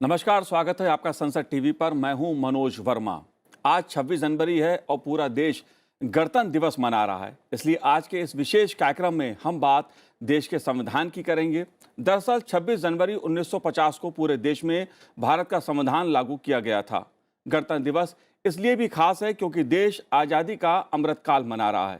नमस्कार, स्वागत है आपका संसद टीवी पर। मैं हूं मनोज वर्मा। आज 26 जनवरी है और पूरा देश गणतंत्र दिवस मना रहा है। इसलिए आज के इस विशेष कार्यक्रम में हम बात देश के संविधान की करेंगे। दरअसल 26 जनवरी 1950 को पूरे देश में भारत का संविधान लागू किया गया था। गणतंत्र दिवस इसलिए भी खास है क्योंकि देश आज़ादी का अमृतकाल मना रहा है।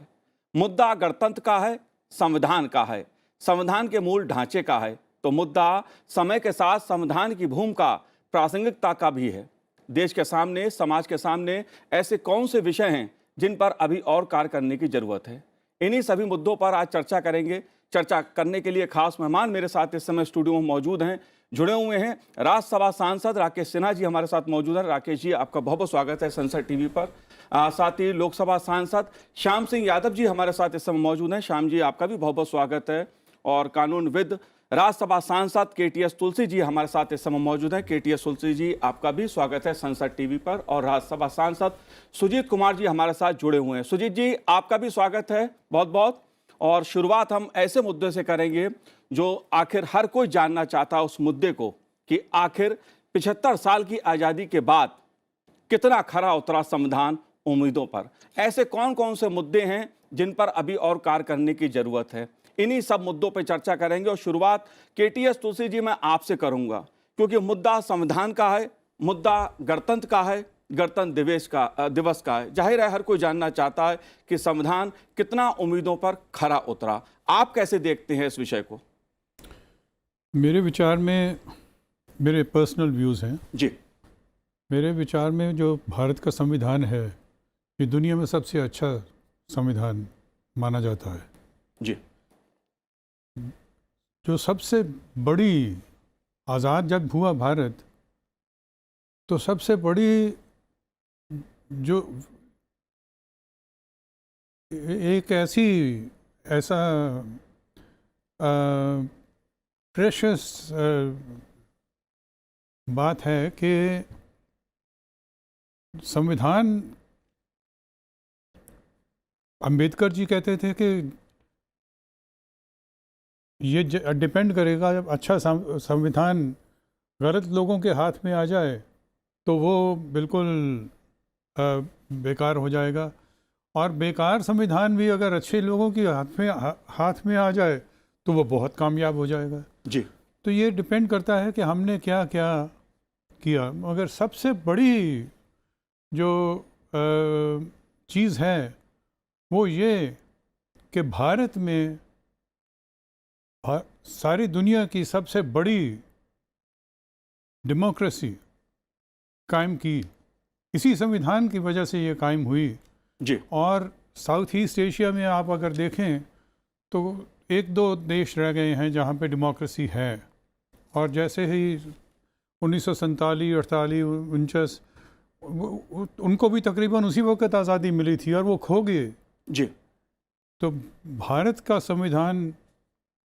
मुद्दा गणतंत्र का है, संविधान का है, संविधान के मूल ढांचे का है, तो मुद्दा समय के साथ संविधान की भूमिका प्रासंगिकता का भी है। देश के सामने, समाज के सामने ऐसे कौन से विषय हैं जिन पर अभी और कार्य करने की जरूरत है। इन्हीं सभी मुद्दों पर आज चर्चा करेंगे। चर्चा करने के लिए खास मेहमान मेरे साथ इस समय स्टूडियो में मौजूद हैं, जुड़े हुए हैं। राज्यसभा सांसद राकेश सिन्हा जी हमारे साथ मौजूद हैं। राकेश जी, आपका बहुत बहुत स्वागत है संसद टीवी पर। साथ ही लोकसभा सांसद श्याम सिंह यादव जी हमारे साथ इस समय मौजूद हैं। श्याम जी, आपका भी बहुत बहुत स्वागत है। और कानूनविद राज्यसभा सांसद केटीएस तुलसी जी हमारे साथ इस समय मौजूद हैं। केटीएस तुलसी जी, आपका भी स्वागत है संसद टीवी पर। और राज्यसभा सांसद सुजीत कुमार जी हमारे साथ जुड़े हुए हैं। सुजीत जी, आपका भी स्वागत है बहुत बहुत। और शुरुआत हम ऐसे मुद्दे से करेंगे जो आखिर हर कोई जानना चाहता है, उस मुद्दे को कि आखिर 75 साल की आज़ादी के बाद कितना खरा उतरा संविधान उम्मीदों पर। ऐसे कौन कौन से मुद्दे हैं जिन पर अभी और कार्य करने की जरूरत है, इन्हीं सब मुद्दों पर चर्चा करेंगे। और शुरुआत केटीएस तुलसी जी मैं आपसे करूंगा, क्योंकि मुद्दा संविधान का है, मुद्दा गणतंत्र का है, गणतंत्र दिवस का है। जाहिर है हर कोई जानना चाहता है कि संविधान कितना उम्मीदों पर खरा उतरा। आप कैसे देखते हैं इस विषय को? मेरे विचार में, मेरे पर्सनल व्यूज़ हैं जी। मेरे विचार में जो भारत का संविधान है, ये दुनिया में सबसे अच्छा संविधान माना जाता है। जी। जो सबसे बड़ी, आज़ाद जब हुआ भारत, तो सबसे बड़ी जो एक ऐसा प्रेशस बात है कि संविधान, अंबेडकर जी कहते थे कि ये डिपेंड करेगा, जब अच्छा संविधान गलत लोगों के हाथ में आ जाए तो वो बिल्कुल बेकार हो जाएगा, और बेकार संविधान भी अगर अच्छे लोगों के हाथ में आ जाए तो वो बहुत कामयाब हो जाएगा। जी। तो ये डिपेंड करता है कि हमने क्या क्या किया। मगर सबसे बड़ी जो चीज़ है वो ये कि भारत में सारी दुनिया की सबसे बड़ी डेमोक्रेसी कायम की, इसी संविधान की वजह से ये कायम हुई। जी। और साउथ ईस्ट एशिया में आप अगर देखें तो एक दो देश रह गए हैं जहाँ पे डेमोक्रेसी है, और जैसे ही 1947, 48, 49 उनको भी तकरीबन उसी वक्त आज़ादी मिली थी और वो खो गए। जी। तो भारत का संविधान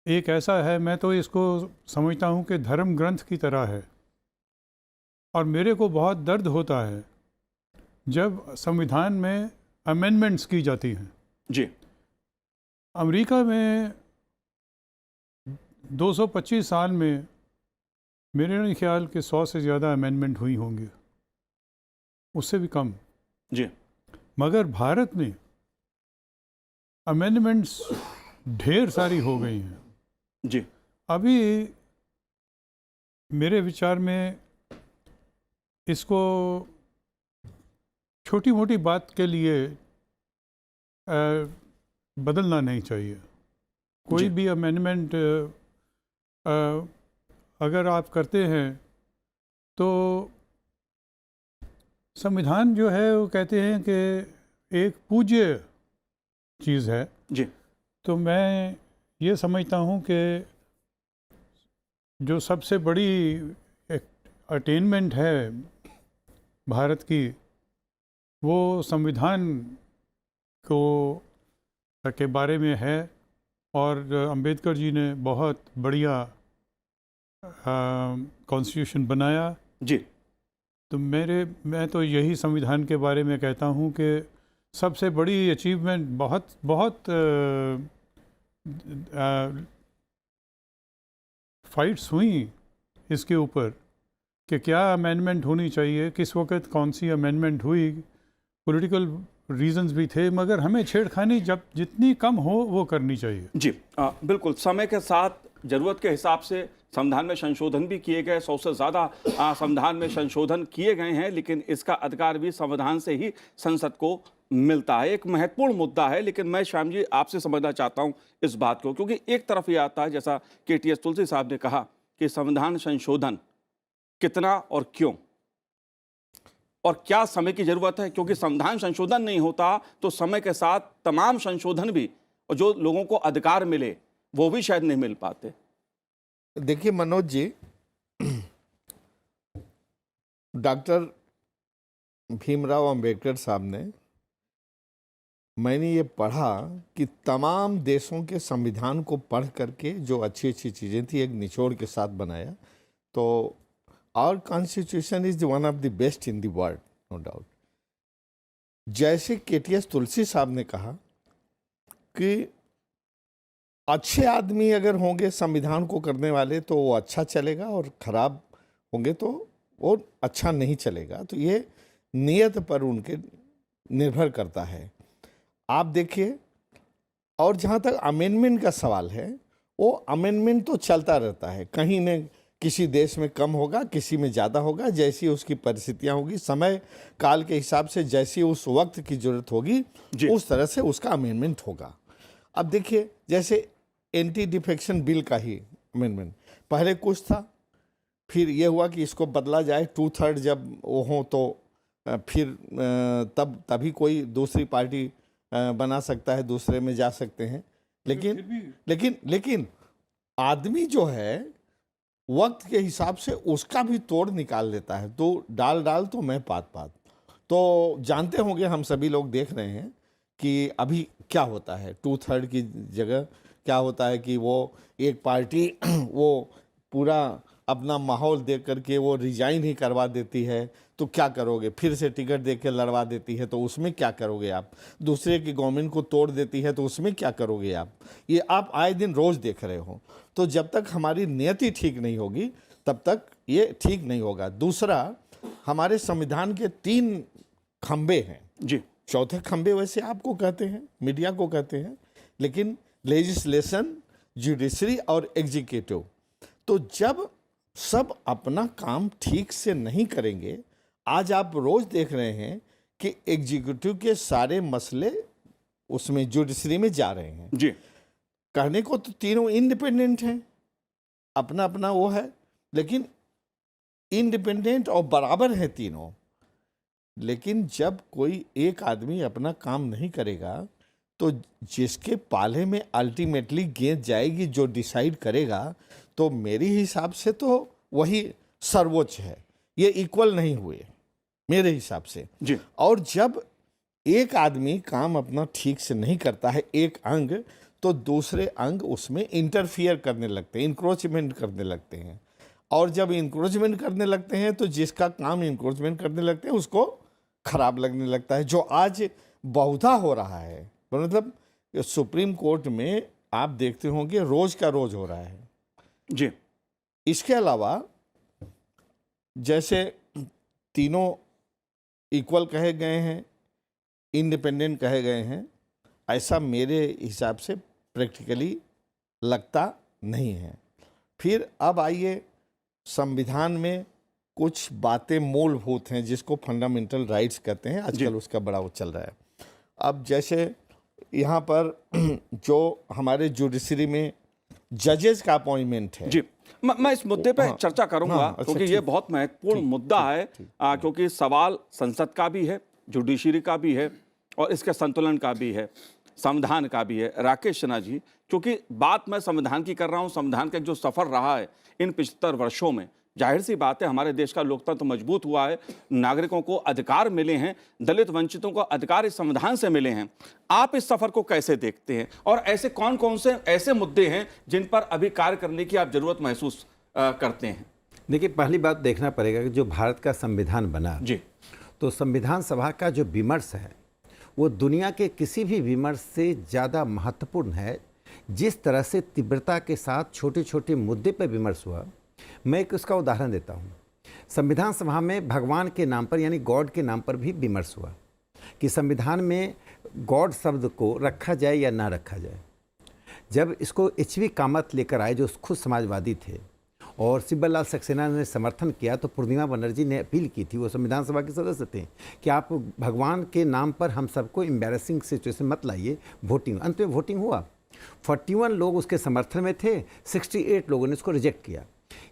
एक ऐसा है, मैं तो इसको समझता हूँ कि धर्म ग्रंथ की तरह है। और मेरे को बहुत दर्द होता है जब संविधान में अमेंडमेंट्स की जाती हैं। जी। अमेरिका में 225 साल में मेरे नहीं ख्याल कि 100 से ज़्यादा अमेंडमेंट हुई होंगी, उससे भी कम। जी। मगर भारत में अमेंडमेंट्स ढेर सारी हो गई हैं। जी। अभी मेरे विचार में इसको छोटी मोटी बात के लिए बदलना नहीं चाहिए। कोई भी अमेंडमेंट अगर आप करते हैं तो संविधान जो है वो कहते हैं कि एक पूज्य चीज़ है। जी। तो मैं ये समझता हूँ कि जो सबसे बड़ी अटेनमेंट है भारत की, वो संविधान को के बारे में है। और अंबेडकर जी ने बहुत बढ़िया कॉन्स्टिट्यूशन बनाया। जी। तो मैं तो यही संविधान के बारे में कहता हूँ कि सबसे बड़ी अचीवमेंट, बहुत बहुत फाइट्स हुई इसके ऊपर कि क्या अमेंडमेंट होनी चाहिए, किस वक्त कौन सी अमेंडमेंट हुई, पॉलिटिकल रीजंस भी थे, मगर हमें छेड़खानी जब जितनी कम हो वो करनी चाहिए। जी बिल्कुल, समय के साथ जरूरत के हिसाब से संविधान में संशोधन भी किए गए, 100 से ज़्यादा संविधान में संशोधन किए गए हैं, लेकिन इसका अधिकार भी संविधान से ही संसद को मिलता है। एक महत्वपूर्ण मुद्दा है, लेकिन मैं श्याम जी आपसे समझना चाहता हूं इस बात को, क्योंकि एक तरफ ये आता है, जैसा KTS तुलसी साहब ने कहा, कि संविधान संशोधन कितना और क्यों और क्या समय की जरूरत है, क्योंकि संविधान संशोधन नहीं होता तो समय के साथ तमाम संशोधन भी और जो लोगों को अधिकार मिले वो भी शायद नहीं मिल पाते। देखिए मनोज जी, डॉक्टर भीमराव अंबेडकर साहब ने, मैंने ये पढ़ा कि तमाम देशों के संविधान को पढ़ करके जो अच्छी अच्छी चीज़ें थी एक निचोड़ के साथ बनाया। तो our constitution is one of the best in the world, no doubt. जैसे KTS तुलसी साहब ने कहा कि अच्छे आदमी अगर होंगे संविधान को करने वाले तो वो अच्छा चलेगा, और खराब होंगे तो वो अच्छा नहीं चलेगा। तो ये नियत पर उनके निर्भर करता है। आप देखिए, और जहाँ तक अमेंडमेंट का सवाल है, वो अमेंडमेंट तो चलता रहता है, कहीं न किसी देश में कम होगा, किसी में ज़्यादा होगा, जैसी उसकी परिस्थितियाँ होगी, समय काल के हिसाब से जैसी उस वक्त की ज़रूरत होगी उस तरह से उसका अमेंडमेंट होगा। अब देखिए, जैसे एंटी डिफेक्शन बिल का ही अमेंडमेंट पहले कुछ था, फिर ये हुआ कि इसको बदला जाए, 2/3 जब वो हो तो फिर तभी कोई दूसरी पार्टी बना सकता है, दूसरे में जा सकते हैं। लेकिन आदमी जो है वक्त के हिसाब से उसका भी तोड़ निकाल लेता है। तो डाल तो मैं पात। तो जानते होंगे, हम सभी लोग देख रहे हैं कि अभी क्या होता है, 2/3 की जगह क्या होता है कि वो एक पार्टी वो पूरा अपना माहौल देख करके वो रिजाइन ही करवा देती है। तो क्या करोगे, फिर से टिकट दे के लड़वा देती है, तो उसमें क्या करोगे आप? दूसरे की गवर्नमेंट को तोड़ देती है, तो उसमें क्या करोगे आप? ये आप आए दिन रोज़ देख रहे हो। तो जब तक हमारी नियति ठीक नहीं होगी तब तक ये ठीक नहीं होगा। दूसरा, हमारे संविधान के 3 खंबे हैं जी। चौथे खंबे वैसे आपको कहते हैं, मीडिया को कहते हैं, लेकिन लेजिस्लेशन, जुडिशरी और एग्जीक्यूटिव। तो जब सब अपना काम ठीक से नहीं करेंगे, आज आप रोज देख रहे हैं कि एग्जीक्यूटिव के सारे मसले उसमें जुडिशरी में जा रहे हैं जी। कहने को तो तीनों इंडिपेंडेंट हैं, अपना अपना वो है, लेकिन इंडिपेंडेंट और बराबर है तीनों। लेकिन जब कोई एक आदमी अपना काम नहीं करेगा तो जिसके पाले में अल्टीमेटली गेंद जाएगी, जो डिसाइड करेगा, तो मेरे हिसाब से तो वही सर्वोच्च है। ये इक्वल नहीं हुए मेरे हिसाब से जी। और जब एक आदमी काम अपना ठीक से नहीं करता है, एक अंग, तो दूसरे अंग उसमें इंटरफियर करने लगते हैं, इंक्रोचमेंट करने लगते हैं। और जब इंक्रोचमेंट करने लगते हैं तो जिसका काम इंक्रोचमेंट करने लगते हैं उसको खराब लगने लगता है, जो आज बहुधा हो रहा है। मतलब सुप्रीम कोर्ट में आप देखते होंगे रोज का रोज हो रहा है जी। इसके अलावा जैसे तीनों इक्वल कहे गए हैं, इंडिपेंडेंट कहे गए हैं, ऐसा मेरे हिसाब से प्रैक्टिकली लगता नहीं है। फिर अब आइए, संविधान में कुछ बातें मूलभूत हैं जिसको फंडामेंटल राइट्स कहते हैं, आजकल उसका बड़ा वो चल रहा है। अब जैसे यहाँ पर जो हमारे जुडिशरी में जजेस का अपॉइंटमेंट है जी, मैं इस मुद्दे पे चर्चा करूंगा क्योंकि ये बहुत महत्वपूर्ण मुद्दा है, क्योंकि सवाल संसद का भी है, जुडिशरी का भी है और इसके संतुलन का भी है, संविधान का भी है। राकेश सिन्हा जी, क्योंकि बात मैं संविधान की कर रहा हूँ, संविधान का जो सफर रहा है इन 75 वर्षों में, जाहिर सी बात है हमारे देश का लोकतंत्र मजबूत हुआ है, नागरिकों को अधिकार मिले हैं, दलित वंचितों को अधिकार इस संविधान से मिले हैं। आप इस सफर को कैसे देखते हैं और ऐसे कौन कौन से ऐसे मुद्दे हैं जिन पर अभी कार्य करने की आप जरूरत महसूस करते हैं? देखिए, पहली बात देखना पड़ेगा कि जो भारत का संविधान बना जी, तो संविधान सभा का जो विमर्श है वो दुनिया के किसी भी विमर्श से ज़्यादा महत्वपूर्ण है। जिस तरह से तीव्रता के साथ छोटे छोटे मुद्दे पर विमर्श हुआ, मैं एक उसका उदाहरण देता हूँ। संविधान सभा में भगवान के नाम पर यानी गॉड के नाम पर भी विमर्श हुआ कि संविधान में गॉड शब्द को रखा जाए या ना रखा जाए। जब इसको एच.वी. कामत लेकर आए जो खुद समाजवादी थे और शिवल लाल सक्सेना ने समर्थन किया, तो पूर्णिमा बनर्जी ने अपील की थी, वो संविधान सभा के सदस्य थे, कि आप भगवान के नाम पर हम सबको एम्बैरेसिंग सिचुएशन मत लाइए। वोटिंग, अंत में वोटिंग हुआ, 41 लोग उसके समर्थन में थे, 68 लोगों ने इसको रिजेक्ट किया।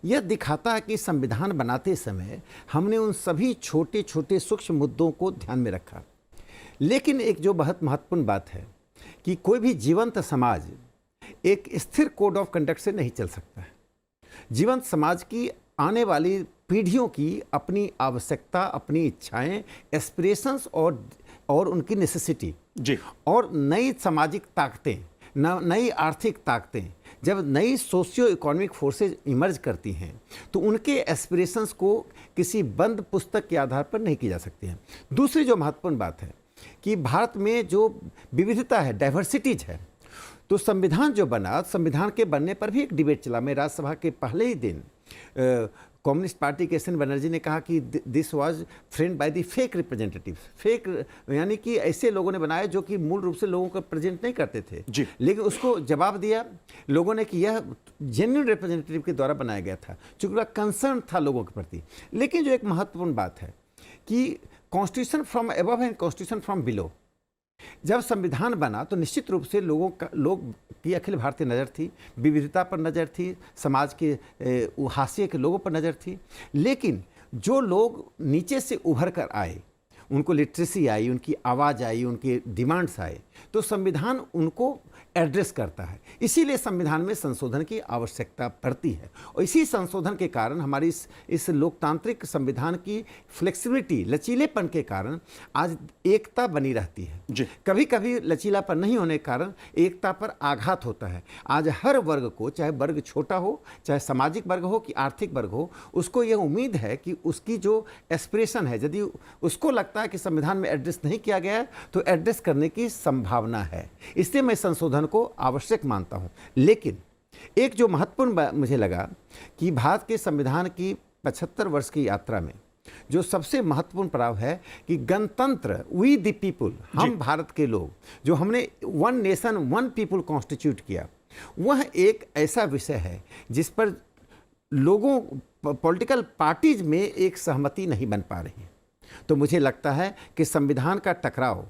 यह दिखाता है कि संविधान बनाते समय हमने उन सभी छोटे छोटे सूक्ष्म मुद्दों को ध्यान में रखा। लेकिन एक जो बहुत महत्वपूर्ण बात है कि कोई भी जीवंत समाज एक स्थिर कोड ऑफ कंडक्ट से नहीं चल सकता है। जीवंत समाज की आने वाली पीढ़ियों की अपनी आवश्यकता, अपनी इच्छाएं, एस्पिरेशंस और उनकी नेसेसिटी जी, और नई सामाजिक ताकतें, नई आर्थिक ताकतें, जब नई सोशियो इकोनॉमिक फोर्सेज इमर्ज करती हैं तो उनके एस्पिरेशंस को किसी बंद पुस्तक के आधार पर नहीं की जा सकती हैं। दूसरी जो महत्वपूर्ण बात है कि भारत में जो विविधता है, डाइवर्सिटीज है, तो संविधान जो बना, संविधान के बनने पर भी एक डिबेट चला। मैं राज्यसभा के पहले ही दिन कम्युनिस्ट पार्टी के एस.एन. बनर्जी ने कहा कि this was friend by the fake representative. Fake यानी कि ऐसे लोगों ने बनाया जो कि मूल रूप से लोगों को प्रेजेंट नहीं करते थे जी। लेकिन उसको जवाब दिया लोगों ने कि यह जेन्युइन रिप्रेजेंटेटिव के द्वारा बनाया गया था, चूंकि कंसर्न था लोगों के प्रति। लेकिन जो एक महत्वपूर्ण बात है कि constitution from above and constitution from below, जब संविधान बना तो निश्चित रूप से लोग की अखिल भारतीय नज़र थी, विविधता पर नज़र थी, समाज के हाशिए के लोगों पर नज़र थी। लेकिन जो लोग नीचे से उभर कर आए, उनको लिटरेसी आई, उनकी आवाज़ आई, उनके डिमांड्स आए, तो संविधान उनको एड्रेस करता है। इसीलिए संविधान में संशोधन की आवश्यकता पड़ती है और इसी संशोधन के कारण हमारी इस लोकतांत्रिक संविधान की फ्लेक्सिबिलिटी, लचीलेपन के कारण आज एकता बनी रहती है। जी। कभी कभी लचीलापन नहीं होने के कारण एकता पर आघात होता है। आज हर वर्ग को, चाहे वर्ग छोटा हो, चाहे सामाजिक वर्ग हो कि आर्थिक वर्ग हो, उसको यह उम्मीद है कि उसकी जो एस्पिरेशन है, यदि उसको लगता है कि संविधान में एड्रेस नहीं किया गया है तो एड्रेस करने की संभावना है। इसलिए मैं संशोधन को आवश्यक मानता हूं। लेकिन एक जो महत्वपूर्ण मुझे लगा कि भारत के संविधान की 75 वर्ष की यात्रा में जो सबसे महत्वपूर्ण पड़ाव है कि गणतंत्र, वी द पीपुल, हम भारत के लोग, जो हमने one nation one people constitute किया, वह एक ऐसा विषय है जिस पर लोगों, पॉलिटिकल पार्टीज में एक सहमति नहीं बन पा रही है। तो मुझे लगता है कि संविधान का टकराव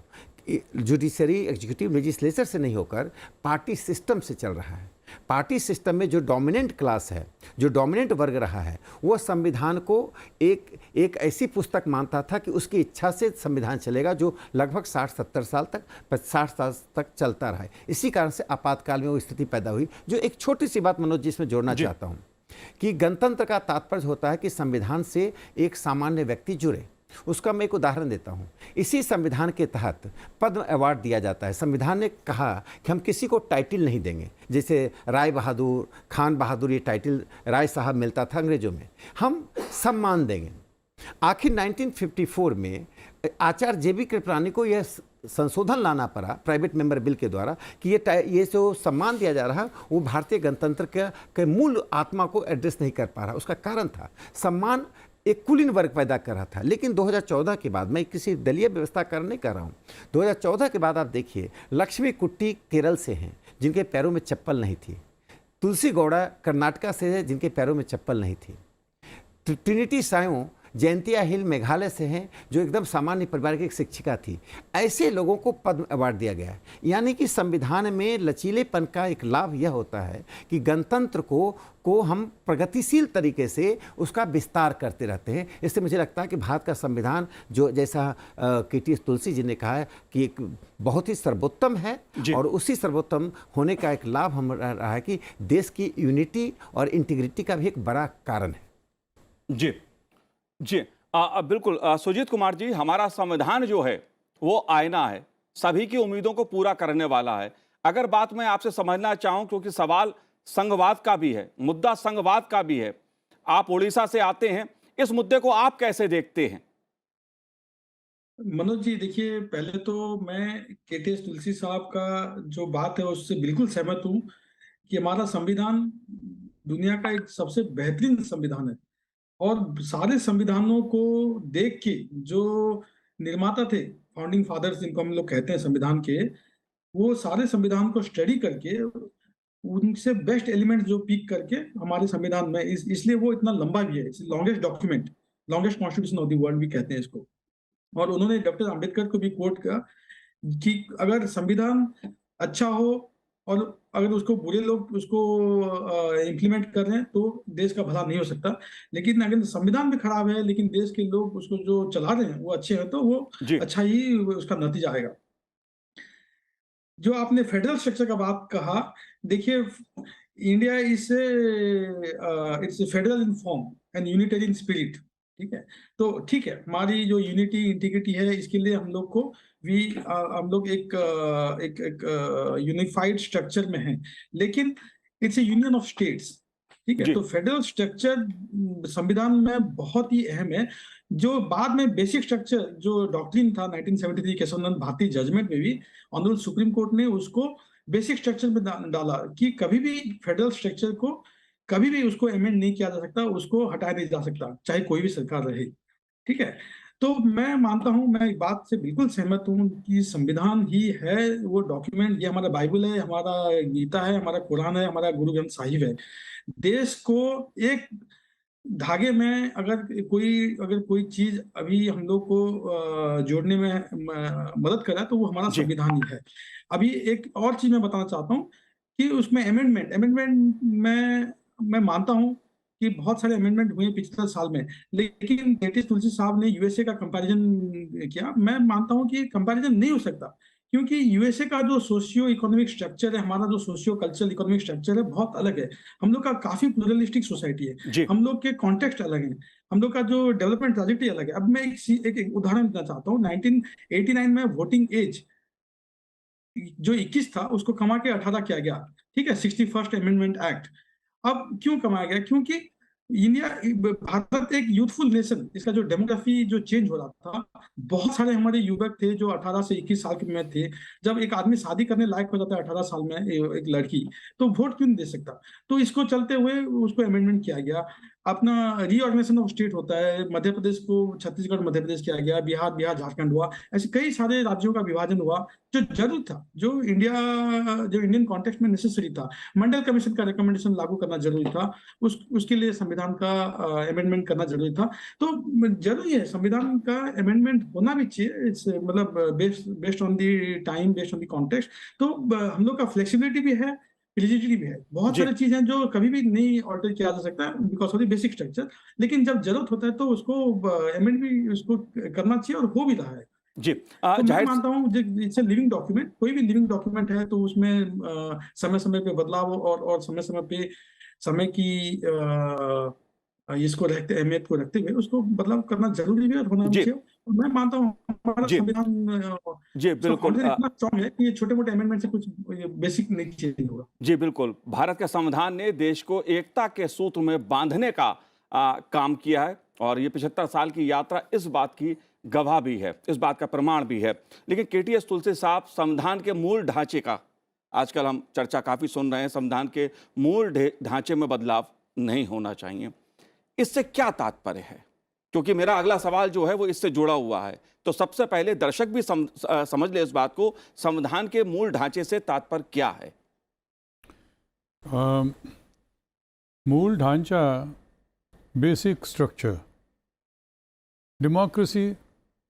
जुडिशरी, एग्जीक्यूटिव, लेजिस्लेचर से नहीं होकर पार्टी सिस्टम से चल रहा है। पार्टी सिस्टम में जो डोमिनेंट क्लास है, जो डोमिनेंट वर्ग रहा है, वो संविधान को एक ऐसी पुस्तक मानता था कि उसकी इच्छा से संविधान चलेगा, जो लगभग 60-70 साल तक, 60 साल तक चलता रहा है। इसी कारण से आपातकाल में वो स्थिति पैदा हुई। जो एक छोटी सी बात मनोज जी इसमें जोड़ना चाहता हूँ कि गणतंत्र का तात्पर्य होता है कि संविधान से एक सामान्य व्यक्ति जुड़े। उसका मैं एक उदाहरण देता हूँ। इसी संविधान के तहत पद्म अवार्ड दिया जाता है। संविधान ने कहा कि हम किसी को टाइटल नहीं देंगे, जैसे राय बहादुर, खान बहादुर, ये टाइटल राय साहब मिलता था अंग्रेजों में, हम सम्मान देंगे। आखिर 1954 में आचार्य जे.बी. कृपलानी को यह संशोधन लाना पड़ा प्राइवेट मेंबर बिल के द्वारा कि ये जो सम्मान दिया जा रहा है वो भारतीय गणतंत्र के मूल आत्मा को एड्रेस नहीं कर पा रहा। उसका कारण था सम्मान एक कुलीन वर्ग पैदा कर रहा था। लेकिन 2014 के बाद, मैं किसी दलीय व्यवस्था कारण नहीं कर रहा हूँ, 2014 के बाद आप देखिए लक्ष्मी कुट्टी केरल से हैं जिनके पैरों में चप्पल नहीं थी, तुलसी गौड़ा कर्नाटका से है जिनके पैरों में चप्पल नहीं थी, ट्रिनिटी सायों जयंतिया हिल मेघालय से हैं जो एकदम सामान्य परिवार की एक शिक्षिका थी। ऐसे लोगों को पद्म अवार्ड दिया गया है। यानी कि संविधान में लचीलेपन का एक लाभ यह होता है कि गणतंत्र को हम प्रगतिशील तरीके से उसका विस्तार करते रहते हैं। इससे मुझे लगता है कि भारत का संविधान, जो जैसा के.टी. तुलसी जी ने कहा है कि एक बहुत ही सर्वोत्तम है, और उसी सर्वोत्तम होने का एक लाभ हम रहा है कि देश की यूनिटी और इंटीग्रिटी का भी एक बड़ा कारण है। जी जी, बिल्कुल। सुजीत कुमार जी, हमारा संविधान जो है वो आईना है, सभी की उम्मीदों को पूरा करने वाला है। अगर बात मैं आपसे समझना चाहूं, क्योंकि सवाल संघवाद का भी है, मुद्दा संघवाद का भी है, आप उड़ीसा से आते हैं, इस मुद्दे को आप कैसे देखते हैं? मनोज जी, देखिए, पहले तो मैं के.टी. तुलसी साहब का जो बात है उससे बिल्कुल सहमत हूँ कि हमारा संविधान दुनिया का एक सबसे बेहतरीन संविधान है। और सारे संविधानों को देख के जो निर्माता थे, फाउंडिंग फादर्स जिनको हम लोग कहते हैं संविधान के, वो सारे संविधान को स्टडी करके उनसे बेस्ट एलिमेंट जो पिक करके हमारे संविधान में इसलिए वो इतना लंबा भी है, longest document, longest constitution of the world भी कहते हैं इसको। और उन्होंने डॉक्टर अंबेडकर को भी कोट किया कि अगर संविधान अच्छा हो और अगर उसको बुरे लोग उसको इम्प्लीमेंट कर रहे हैं तो देश का भला नहीं हो सकता। लेकिन अगर संविधान भी खराब है लेकिन देश के लोग उसको जो चला रहे हैं वो अच्छे हैं तो वो जी अच्छा ही उसका नतीजा आएगा। जो आपने फेडरल स्ट्रक्चर का बात कहा, देखिए India is it's federal in form and unitary in spirit, ठीक है। तो ठीक है, हमारी जो यूनिटी इंटीग्रिटी है इसके लिए हम लोग को हम लोग एक यूनिफाइड स्ट्रक्चर में हैं, लेकिन it's A union of states, ठीक है। जी तो फेडरल स्ट्रक्चर संविधान में बहुत ही अहम है। जो बाद में बेसिक स्ट्रक्चर जो डॉक्ट्रिन था 1973 केशवनंद भारती जजमेंट में भी ऑनरेबल सुप्रीम कोर्ट ने उसको बेसिक स्ट्रक्चर में डाला कि कभी भी फेडरल स्ट्रक्चर को कभी भी उसको अमेंड नहीं किया जा सकता, उसको हटाया नहीं जा सकता, चाहे कोई भी सरकार रहे, ठीक है। तो मैं मानता हूं, मैं इस बात से बिल्कुल सहमत हूं कि संविधान ही है वो डॉक्यूमेंट, ये हमारा बाइबल है, हमारा गीता है, हमारा कुरान है, हमारा गुरु ग्रंथ साहिब है। देश को एक धागे में अगर कोई चीज अभी हम लोग को जोड़ने में मदद कर रहा है तो वो हमारा जी संविधान ही है। अभी एक और चीज मैं बताना चाहता हूँ कि उसमें अमेंडमेंट में मैं मानता हूँ कि बहुत सारे अमेंडमेंट हुए पिछले साल में, लेकिन केटी तुलसी साहब ने यूएसए का कंपैरिजन किया। मैं मानता हूँ कि कंपैरिजन नहीं हो सकता, क्योंकि यूएसए का जो सोशियो इकोनॉमिक स्ट्रक्चर है, हमारा जो सोशियो कल्चरल इकोनॉमिक स्ट्रक्चर है बहुत अलग है। हम लोग का काफी प्लुरलिस्टिक सोसाइटी है, जी हम लोग के कॉन्टेक्स्ट अलग हैं, हम लोग का जो डेवलपमेंट ट्रैजेक्टरी अलग है। अब मैं एक उदाहरण देना चाहता हूँ। 1989 में वोटिंग एज जो 21 था उसको कमा के 18 किया गया, ठीक है, 61st अमेंडमेंट एक्ट। अब क्यों कमाया गया? क्योंकि भारत एक यूथफुल नेशन, इसका जो डेमोग्राफी जो चेंज हो रहा था, बहुत सारे हमारे युवक थे जो 18 से 21 साल के में थे। जब एक आदमी शादी करने लायक हो जाता है 18 साल में, एक लड़की, तो वोट क्यों नहीं दे सकता? तो इसको चलते हुए उसको अमेंडमेंट किया गया। अपना रीऑर्गेनाइजेशन ऑफ स्टेट होता है, मध्य प्रदेश को छत्तीसगढ़ मध्य प्रदेश किया गया, बिहार झारखंड हुआ, ऐसे कई सारे राज्यों का विभाजन हुआ जो जरूर था, जो इंडियन कॉन्टेक्स्ट में नेसेसरी था। मंडल कमीशन का रिकमेंडेशन लागू करना जरूरी था, उसके लिए संविधान का अमेंडमेंट करना जरूरी था। तो जरूरी है, संविधान का अमेंडमेंट होना भी चाहिए, मतलब based on the time, based on the context. तो हम लोग का फ्लेक्सिबिलिटी भी है, रिजिडिटी भी है। बहुत जी सारी चीजें जो कभी भी नहीं ऑल्टर किया जा सकता because of the basic structure, लेकिन जब जरूरत होता है तो उसको अमेंड भी उसको करना चाहिए, और हो भी रहा है। जी तो मैं जाहिर मानता हूँ इट्स लिविंग डॉक्यूमेंट, कोई भी लिविंग डॉक्यूमेंट है तो उसमें समय समय पे बदलाव और समय समय पे समय की इसको अहमियत को रखते हुए उसको बदलाव करना जरूरी भी है और होना भी जी चाहिए। और मैं मानता हूँ हमारा जी संविधान जी बिल्कुल फाउंडेशन इतना स्ट्रांग है कि ये छोटे मोटे अमेंडमेंट से कुछ बेसिक नहीं चेंज होगा। जी बिल्कुल, भारत के संविधान ने देश को एकता के सूत्र में बांधने का काम किया है, और ये 75 साल की यात्रा इस बात की गवाह भी है, इस बात का प्रमाण भी है। लेकिन केटीएस तुलसी साहब, संविधान के मूल ढांचे का आजकल हम चर्चा काफ़ी सुन रहे हैं, संविधान के मूल ढांचे में बदलाव नहीं होना चाहिए, इससे क्या तात्पर्य है? क्योंकि मेरा अगला सवाल जो है वो इससे जुड़ा हुआ है। तो सबसे पहले दर्शक भी समझ ले इस बात को, संविधान के मूल ढांचे से तात्पर्य क्या है? मूल ढांचा, बेसिक स्ट्रक्चर। डेमोक्रेसी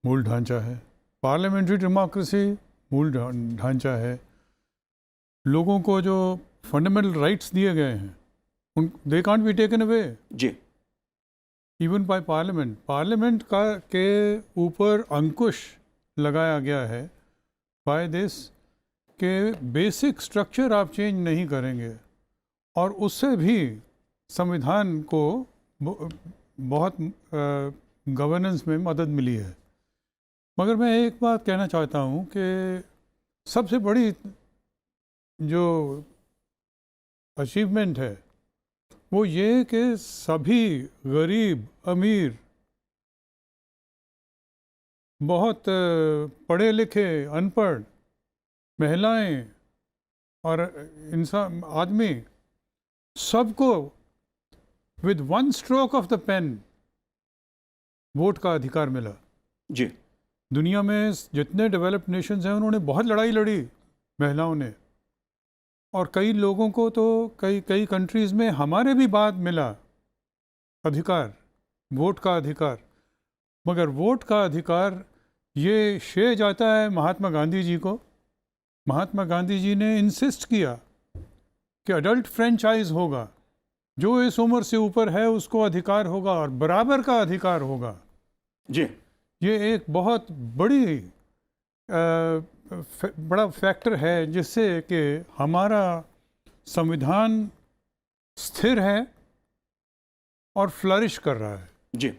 मूल ढांचा है, पार्लियामेंट्री डेमोक्रेसी मूल ढांचा है। लोगों को जो फंडामेंटल राइट्स दिए गए हैं उन they can't be taken away जी इवन बाय पार्लियामेंट। पार्लियामेंट का के ऊपर अंकुश लगाया गया है बाय दिस के बेसिक स्ट्रक्चर आप चेंज नहीं करेंगे, और उससे भी संविधान को बहुत गवर्नेंस में मदद मिली है। मगर मैं एक बात कहना चाहता हूँ कि सबसे बड़ी जो अचीवमेंट है वो ये कि सभी गरीब, अमीर, बहुत पढ़े लिखे, अनपढ़, महिलाएं और इंसान, आदमी, सबको with one stroke of the pen vote का अधिकार मिला। जी दुनिया में जितने डेवलप्ड नेशंस हैं उन्होंने बहुत लड़ाई लड़ी महिलाओं ने, और कई लोगों को तो कई कंट्रीज़ में हमारे भी बाद मिला अधिकार, वोट का अधिकार। मगर वोट का अधिकार ये श्रेय जाता है महात्मा गांधी जी को। महात्मा गांधी जी ने इंसिस्ट किया कि अडल्ट फ्रेंचाइज होगा, जो इस उम्र से ऊपर है उसको अधिकार होगा और बराबर का अधिकार होगा। जी ये एक बहुत बड़ा फैक्टर है जिससे कि हमारा संविधान स्थिर है और फ्लरिश कर रहा है। जी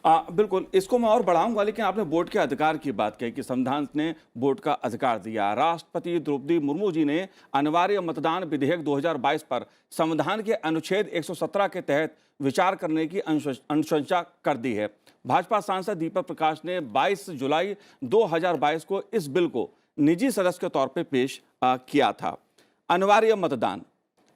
बिल्कुल, इसको मैं और बढ़ाऊंगा, लेकिन आपने वोट के अधिकार की बात कही कि संविधान ने वोट का अधिकार दिया। राष्ट्रपति द्रौपदी मुर्मू जी ने अनिवार्य मतदान विधेयक 2022 पर संविधान के अनुच्छेद 117 के तहत विचार करने की अनुशंसा कर दी है। भाजपा सांसद दीपक प्रकाश ने 22 जुलाई 2022 को इस बिल को निजी सदस्य के तौर पर पेश किया था। अनिवार्य मतदान,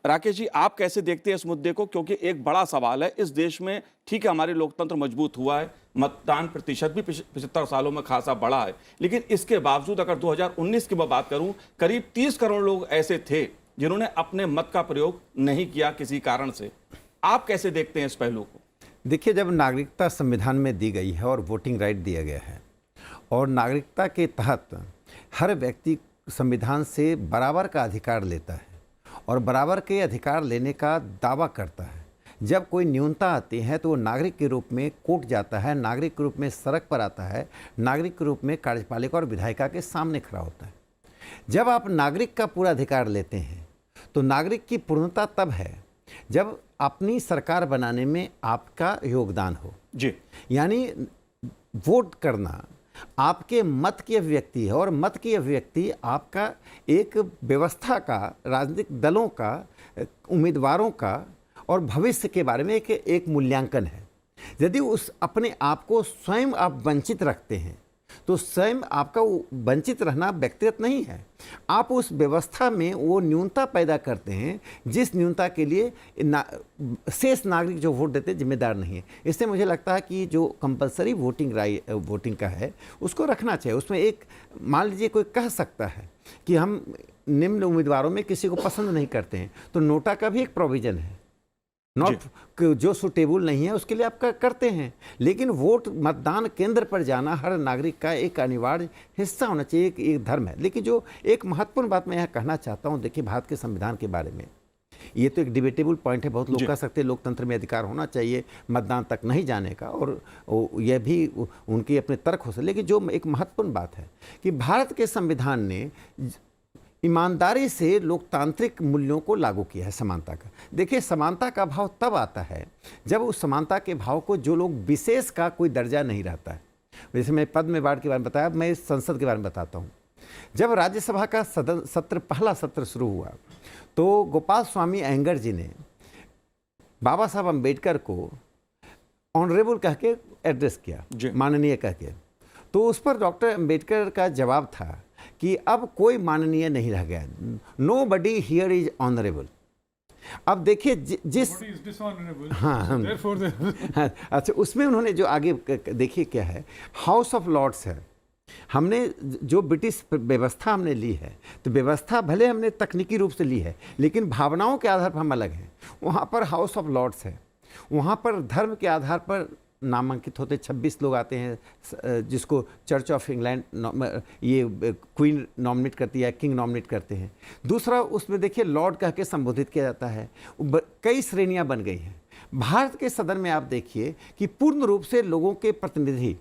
राकेश जी आप कैसे देखते हैं इस मुद्दे को, क्योंकि एक बड़ा सवाल है इस देश में। ठीक है, हमारे लोकतंत्र मजबूत हुआ है, मतदान प्रतिशत भी 75 सालों में खासा बढ़ा है, लेकिन इसके बावजूद अगर 2019 की मैं बात करूं, करीब 30 करोड़ लोग ऐसे थे जिन्होंने अपने मत का प्रयोग नहीं किया किसी कारण से। आप कैसे देखते हैं इस पहलू को? देखिए, जब नागरिकता संविधान में दी गई है और वोटिंग राइट दिया गया है, और नागरिकता के तहत हर व्यक्ति संविधान से बराबर का अधिकार लेता है और बराबर के अधिकार लेने का दावा करता है। जब कोई न्यूनता आती है तो वो नागरिक के रूप में कोर्ट जाता है, नागरिक के रूप में सड़क पर आता है, नागरिक के रूप में कार्यपालिका और विधायिका के सामने खड़ा होता है। जब आप नागरिक का पूरा अधिकार लेते हैं तो नागरिक की पूर्णता तब है जब अपनी सरकार बनाने में आपका योगदान हो। जी, यानी वोट करना आपके मत की अभिव्यक्ति है, और मत की अभिव्यक्ति आपका एक व्यवस्था का, राजनीतिक दलों का, उम्मीदवारों का और भविष्य के बारे में एक मूल्यांकन है। यदि उस अपने आप को स्वयं आप वंचित रखते हैं तो स्वयं आपका वंचित रहना व्यक्तिगत नहीं है, आप उस व्यवस्था में वो न्यूनता पैदा करते हैं जिस न्यूनता के लिए शेष नागरिक जो वोट देते हैं जिम्मेदार नहीं है। इससे मुझे लगता है कि जो कंपलसरी वोटिंग का है उसको रखना चाहिए। उसमें एक, मान लीजिए कोई कह सकता है कि हम निम्न उम्मीदवारों में किसी को पसंद नहीं करते हैं, तो नोटा का भी एक प्रोविज़न है, नॉट जो सुटेबल नहीं है उसके लिए आप करते हैं, लेकिन वोट मतदान केंद्र पर जाना हर नागरिक का एक अनिवार्य हिस्सा होना चाहिए, एक धर्म है। लेकिन जो एक महत्वपूर्ण बात मैं यहाँ कहना चाहता हूँ, देखिए भारत के संविधान के बारे में, ये तो एक डिबेटेबल पॉइंट है, बहुत लोग कह सकते हैं लोकतंत्र में अधिकार होना चाहिए मतदान तक नहीं जाने का, और यह भी उनके अपने तर्क हो सकते, लेकिन जो एक महत्वपूर्ण बात है कि भारत के संविधान ने ईमानदारी से लोकतांत्रिक मूल्यों को लागू किया है, समानता का। देखिए, समानता का भाव तब आता है जब उस समानता के भाव को जो लोग विशेष का कोई दर्जा नहीं रहता है। जैसे मैं पद्म अवार्ड के बारे में बताया, मैं संसद के बारे में बताता हूँ। जब राज्यसभा का पहला सत्र शुरू हुआ तो गोपाल स्वामी अयंगर जी ने बाबा साहब अम्बेडकर को ऑनरेबल कह के एड्रेस किया, माननीय कह के। तो उस पर डॉक्टर अम्बेडकर का जवाब था कि अब कोई माननीय नहीं रह गया, nobody here is honourable. अब देखिए जिस हाँ अच्छा, उसमें उन्होंने जो आगे देखिए क्या है, हाउस ऑफ लॉर्ड्स है। हमने जो ब्रिटिश व्यवस्था हमने ली है, तो व्यवस्था भले हमने तकनीकी रूप से ली है लेकिन भावनाओं के आधार पर हम अलग हैं। वहाँ पर हाउस ऑफ लॉर्ड्स है, वहाँ पर धर्म के आधार पर नामांकित होते 26 लोग आते हैं, जिसको चर्च ऑफ इंग्लैंड ये क्वीन नॉमिनेट करती है, किंग नॉमिनेट करते हैं। दूसरा उसमें देखिए लॉर्ड कह के संबोधित किया जाता है। कई श्रेणियां बन गई हैं। भारत के सदन में आप देखिए कि पूर्ण रूप से लोगों के प्रतिनिधि,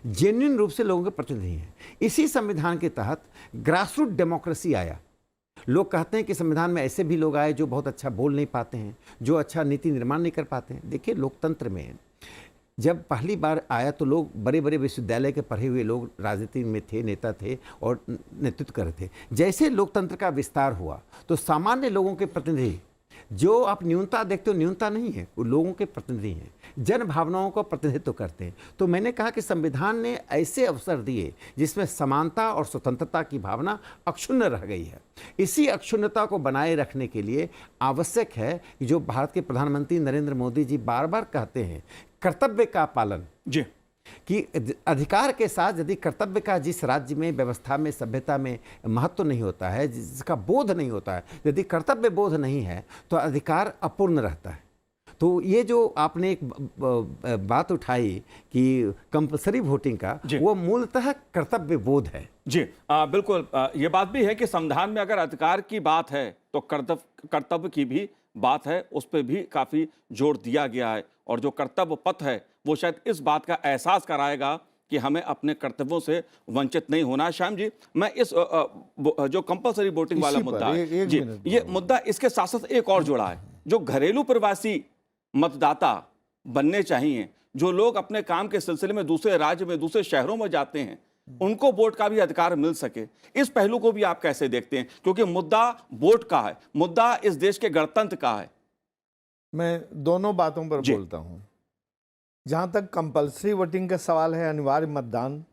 जेन्युइन रूप से लोगों के प्रतिनिधि हैं। इसी संविधान के तहत ग्रासरूट डेमोक्रेसी आया। लोग कहते हैं कि संविधान में ऐसे भी लोग आए जो बहुत अच्छा बोल नहीं पाते हैं, जो अच्छा नीति निर्माण नहीं कर पाते हैं। देखिए, लोकतंत्र में जब पहली बार आया तो लोग बड़े बड़े विश्वविद्यालय के पढ़े हुए लोग राजनीति में थे, नेता थे और नेतृत्व कर रहे थे। जैसे लोकतंत्र का विस्तार हुआ तो सामान्य लोगों के प्रतिनिधि, जो आप न्यूनता देखते हो, न्यूनता नहीं है, वो लोगों के प्रतिनिधि हैं, जन भावनाओं का प्रतिनिधित्व करते हैं। तो मैंने कहा कि संविधान ने ऐसे अवसर दिए जिसमें समानता और स्वतंत्रता की भावना अक्षुण्ण रह गई है। इसी अक्षुण्णता को बनाए रखने के लिए आवश्यक है कि जो भारत के प्रधानमंत्री नरेंद्र मोदी जी बार बार कहते हैं कर्तव्य का पालन, जी कि अधिकार के साथ यदि कर्तव्य का जिस राज्य में, व्यवस्था में, सभ्यता में महत्व नहीं होता है, जिसका बोध नहीं होता है, यदि कर्तव्य बोध नहीं है तो अधिकार अपूर्ण रहता है। तो ये जो आपने एक बात उठाई कि कंपल्सरी वोटिंग का, वो मूलतः कर्तव्य बोध है। जी बिल्कुल ये बात भी है कि संविधान में अगर अधिकार की बात है तो कर्तव्य की भी बात है, उस पर भी काफी जोर दिया गया है। और जो कर्तव्य पथ है वो शायद इस बात का एहसास कराएगा कि हमें अपने कर्तव्यों से वंचित नहीं होना। श्याम जी, मैं इस जो कंपल्सरी वोटिंग वाला मुद्दा है जी, ये मुद्दा इसके साथ साथ एक और जोड़ा है, जो घरेलू प्रवासी मतदाता बनने चाहिए, जो लोग अपने काम के सिलसिले में दूसरे राज्य में, दूसरे शहरों में जाते हैं, उनको वोट का भी अधिकार मिल सके, इस पहलू को भी आप कैसे देखते हैं? क्योंकि मुद्दा वोट का है, मुद्दा इस देश के गणतंत्र का है। मैं दोनों बातों पर बोलता हूं। जहां तक कंपल्सरी वोटिंग का सवाल है, अनिवार्य मतदान,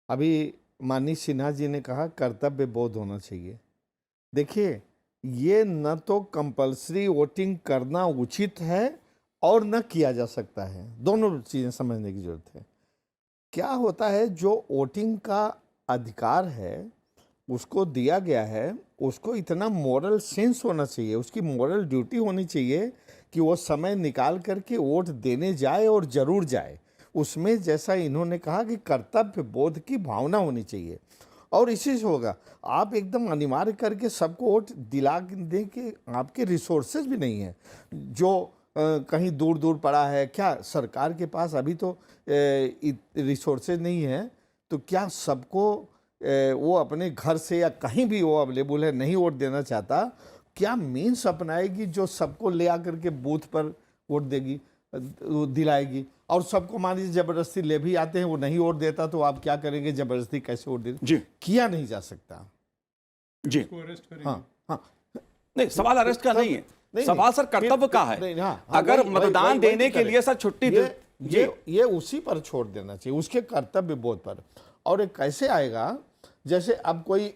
अभी माननीय सिन्हा जी ने कहा कर्तव्य बोध होना चाहिए। देखिए, ये न तो कंपल्सरी वोटिंग करना उचित है और न किया जा सकता है, दोनों चीज़ें समझने की जरूरत है। क्या होता है, जो वोटिंग का अधिकार है उसको दिया गया है, उसको इतना मोरल सेंस होना चाहिए, उसकी मोरल ड्यूटी होनी चाहिए कि वो समय निकाल करके वोट देने जाए और ज़रूर जाए। उसमें जैसा इन्होंने कहा कि कर्तव्य बोध की भावना होनी चाहिए, और इसी से होगा। आप एकदम अनिवार्य करके सबको वोट दिला दें कि आपके रिसोर्सेज भी नहीं है, जो कहीं दूर दूर पड़ा है। क्या सरकार के पास अभी तो रिसोर्सेज नहीं है, तो क्या सबको वो अपने घर से या कहीं भी वो अवेलेबल है, नहीं वोट देना चाहता, क्या मीन्स अपनाएगी जो सबको ले आकर के बूथ पर वोट देगी, दिलाएगी? और सबको मान लीजिए जबरदस्ती ले भी आते हैं, वो नहीं वोट देता, तो आप क्या करेंगे? जबरदस्ती कैसे वोट देंगे? जी, किया नहीं जा सकता जी। हाँ हाँ, नहीं, सवाल अरेस्ट का नहीं है, सवाल सर कर्तव्य का है। हाँ, अगर मतदान देने के लिए सर छुट्टी ये उसी पर छोड़ देना चाहिए, उसके कर्तव्य बोध पर। और एक कैसे आएगा, जैसे अब कोई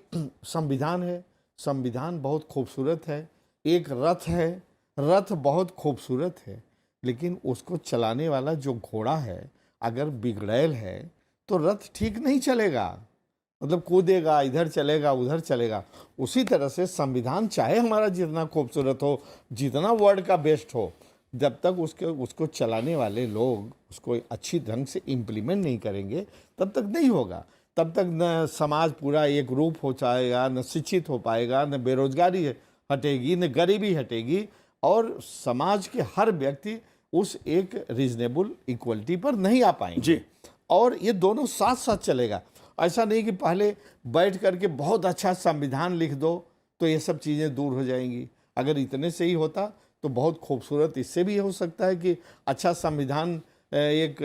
संविधान है, संविधान बहुत खूबसूरत है, एक रथ है, रथ बहुत खूबसूरत है, लेकिन उसको चलाने वाला जो घोड़ा है अगर बिगड़ैल है तो रथ ठीक नहीं चलेगा, मतलब कूदेगा, इधर चलेगा, उधर चलेगा। उसी तरह से संविधान चाहे हमारा जितना खूबसूरत हो, जितना वर्ल्ड का बेस्ट हो, जब तक उसको चलाने वाले लोग उसको अच्छी ढंग से इम्प्लीमेंट नहीं करेंगे, तब तक नहीं होगा। तब तक न समाज पूरा एक रूप हो जाएगा, न शिक्षित हो पाएगा, न बेरोजगारी हटेगी, न गरीबी हटेगी, और समाज के हर व्यक्ति उस एक रीजनेबल इक्वलिटी पर नहीं आ पाएंगे जी। और ये दोनों साथ साथ चलेगा। ऐसा नहीं कि पहले बैठ करके बहुत अच्छा संविधान लिख दो तो ये सब चीज़ें दूर हो जाएंगी। अगर इतने से ही होता तो बहुत खूबसूरत इससे भी हो सकता है कि अच्छा संविधान एक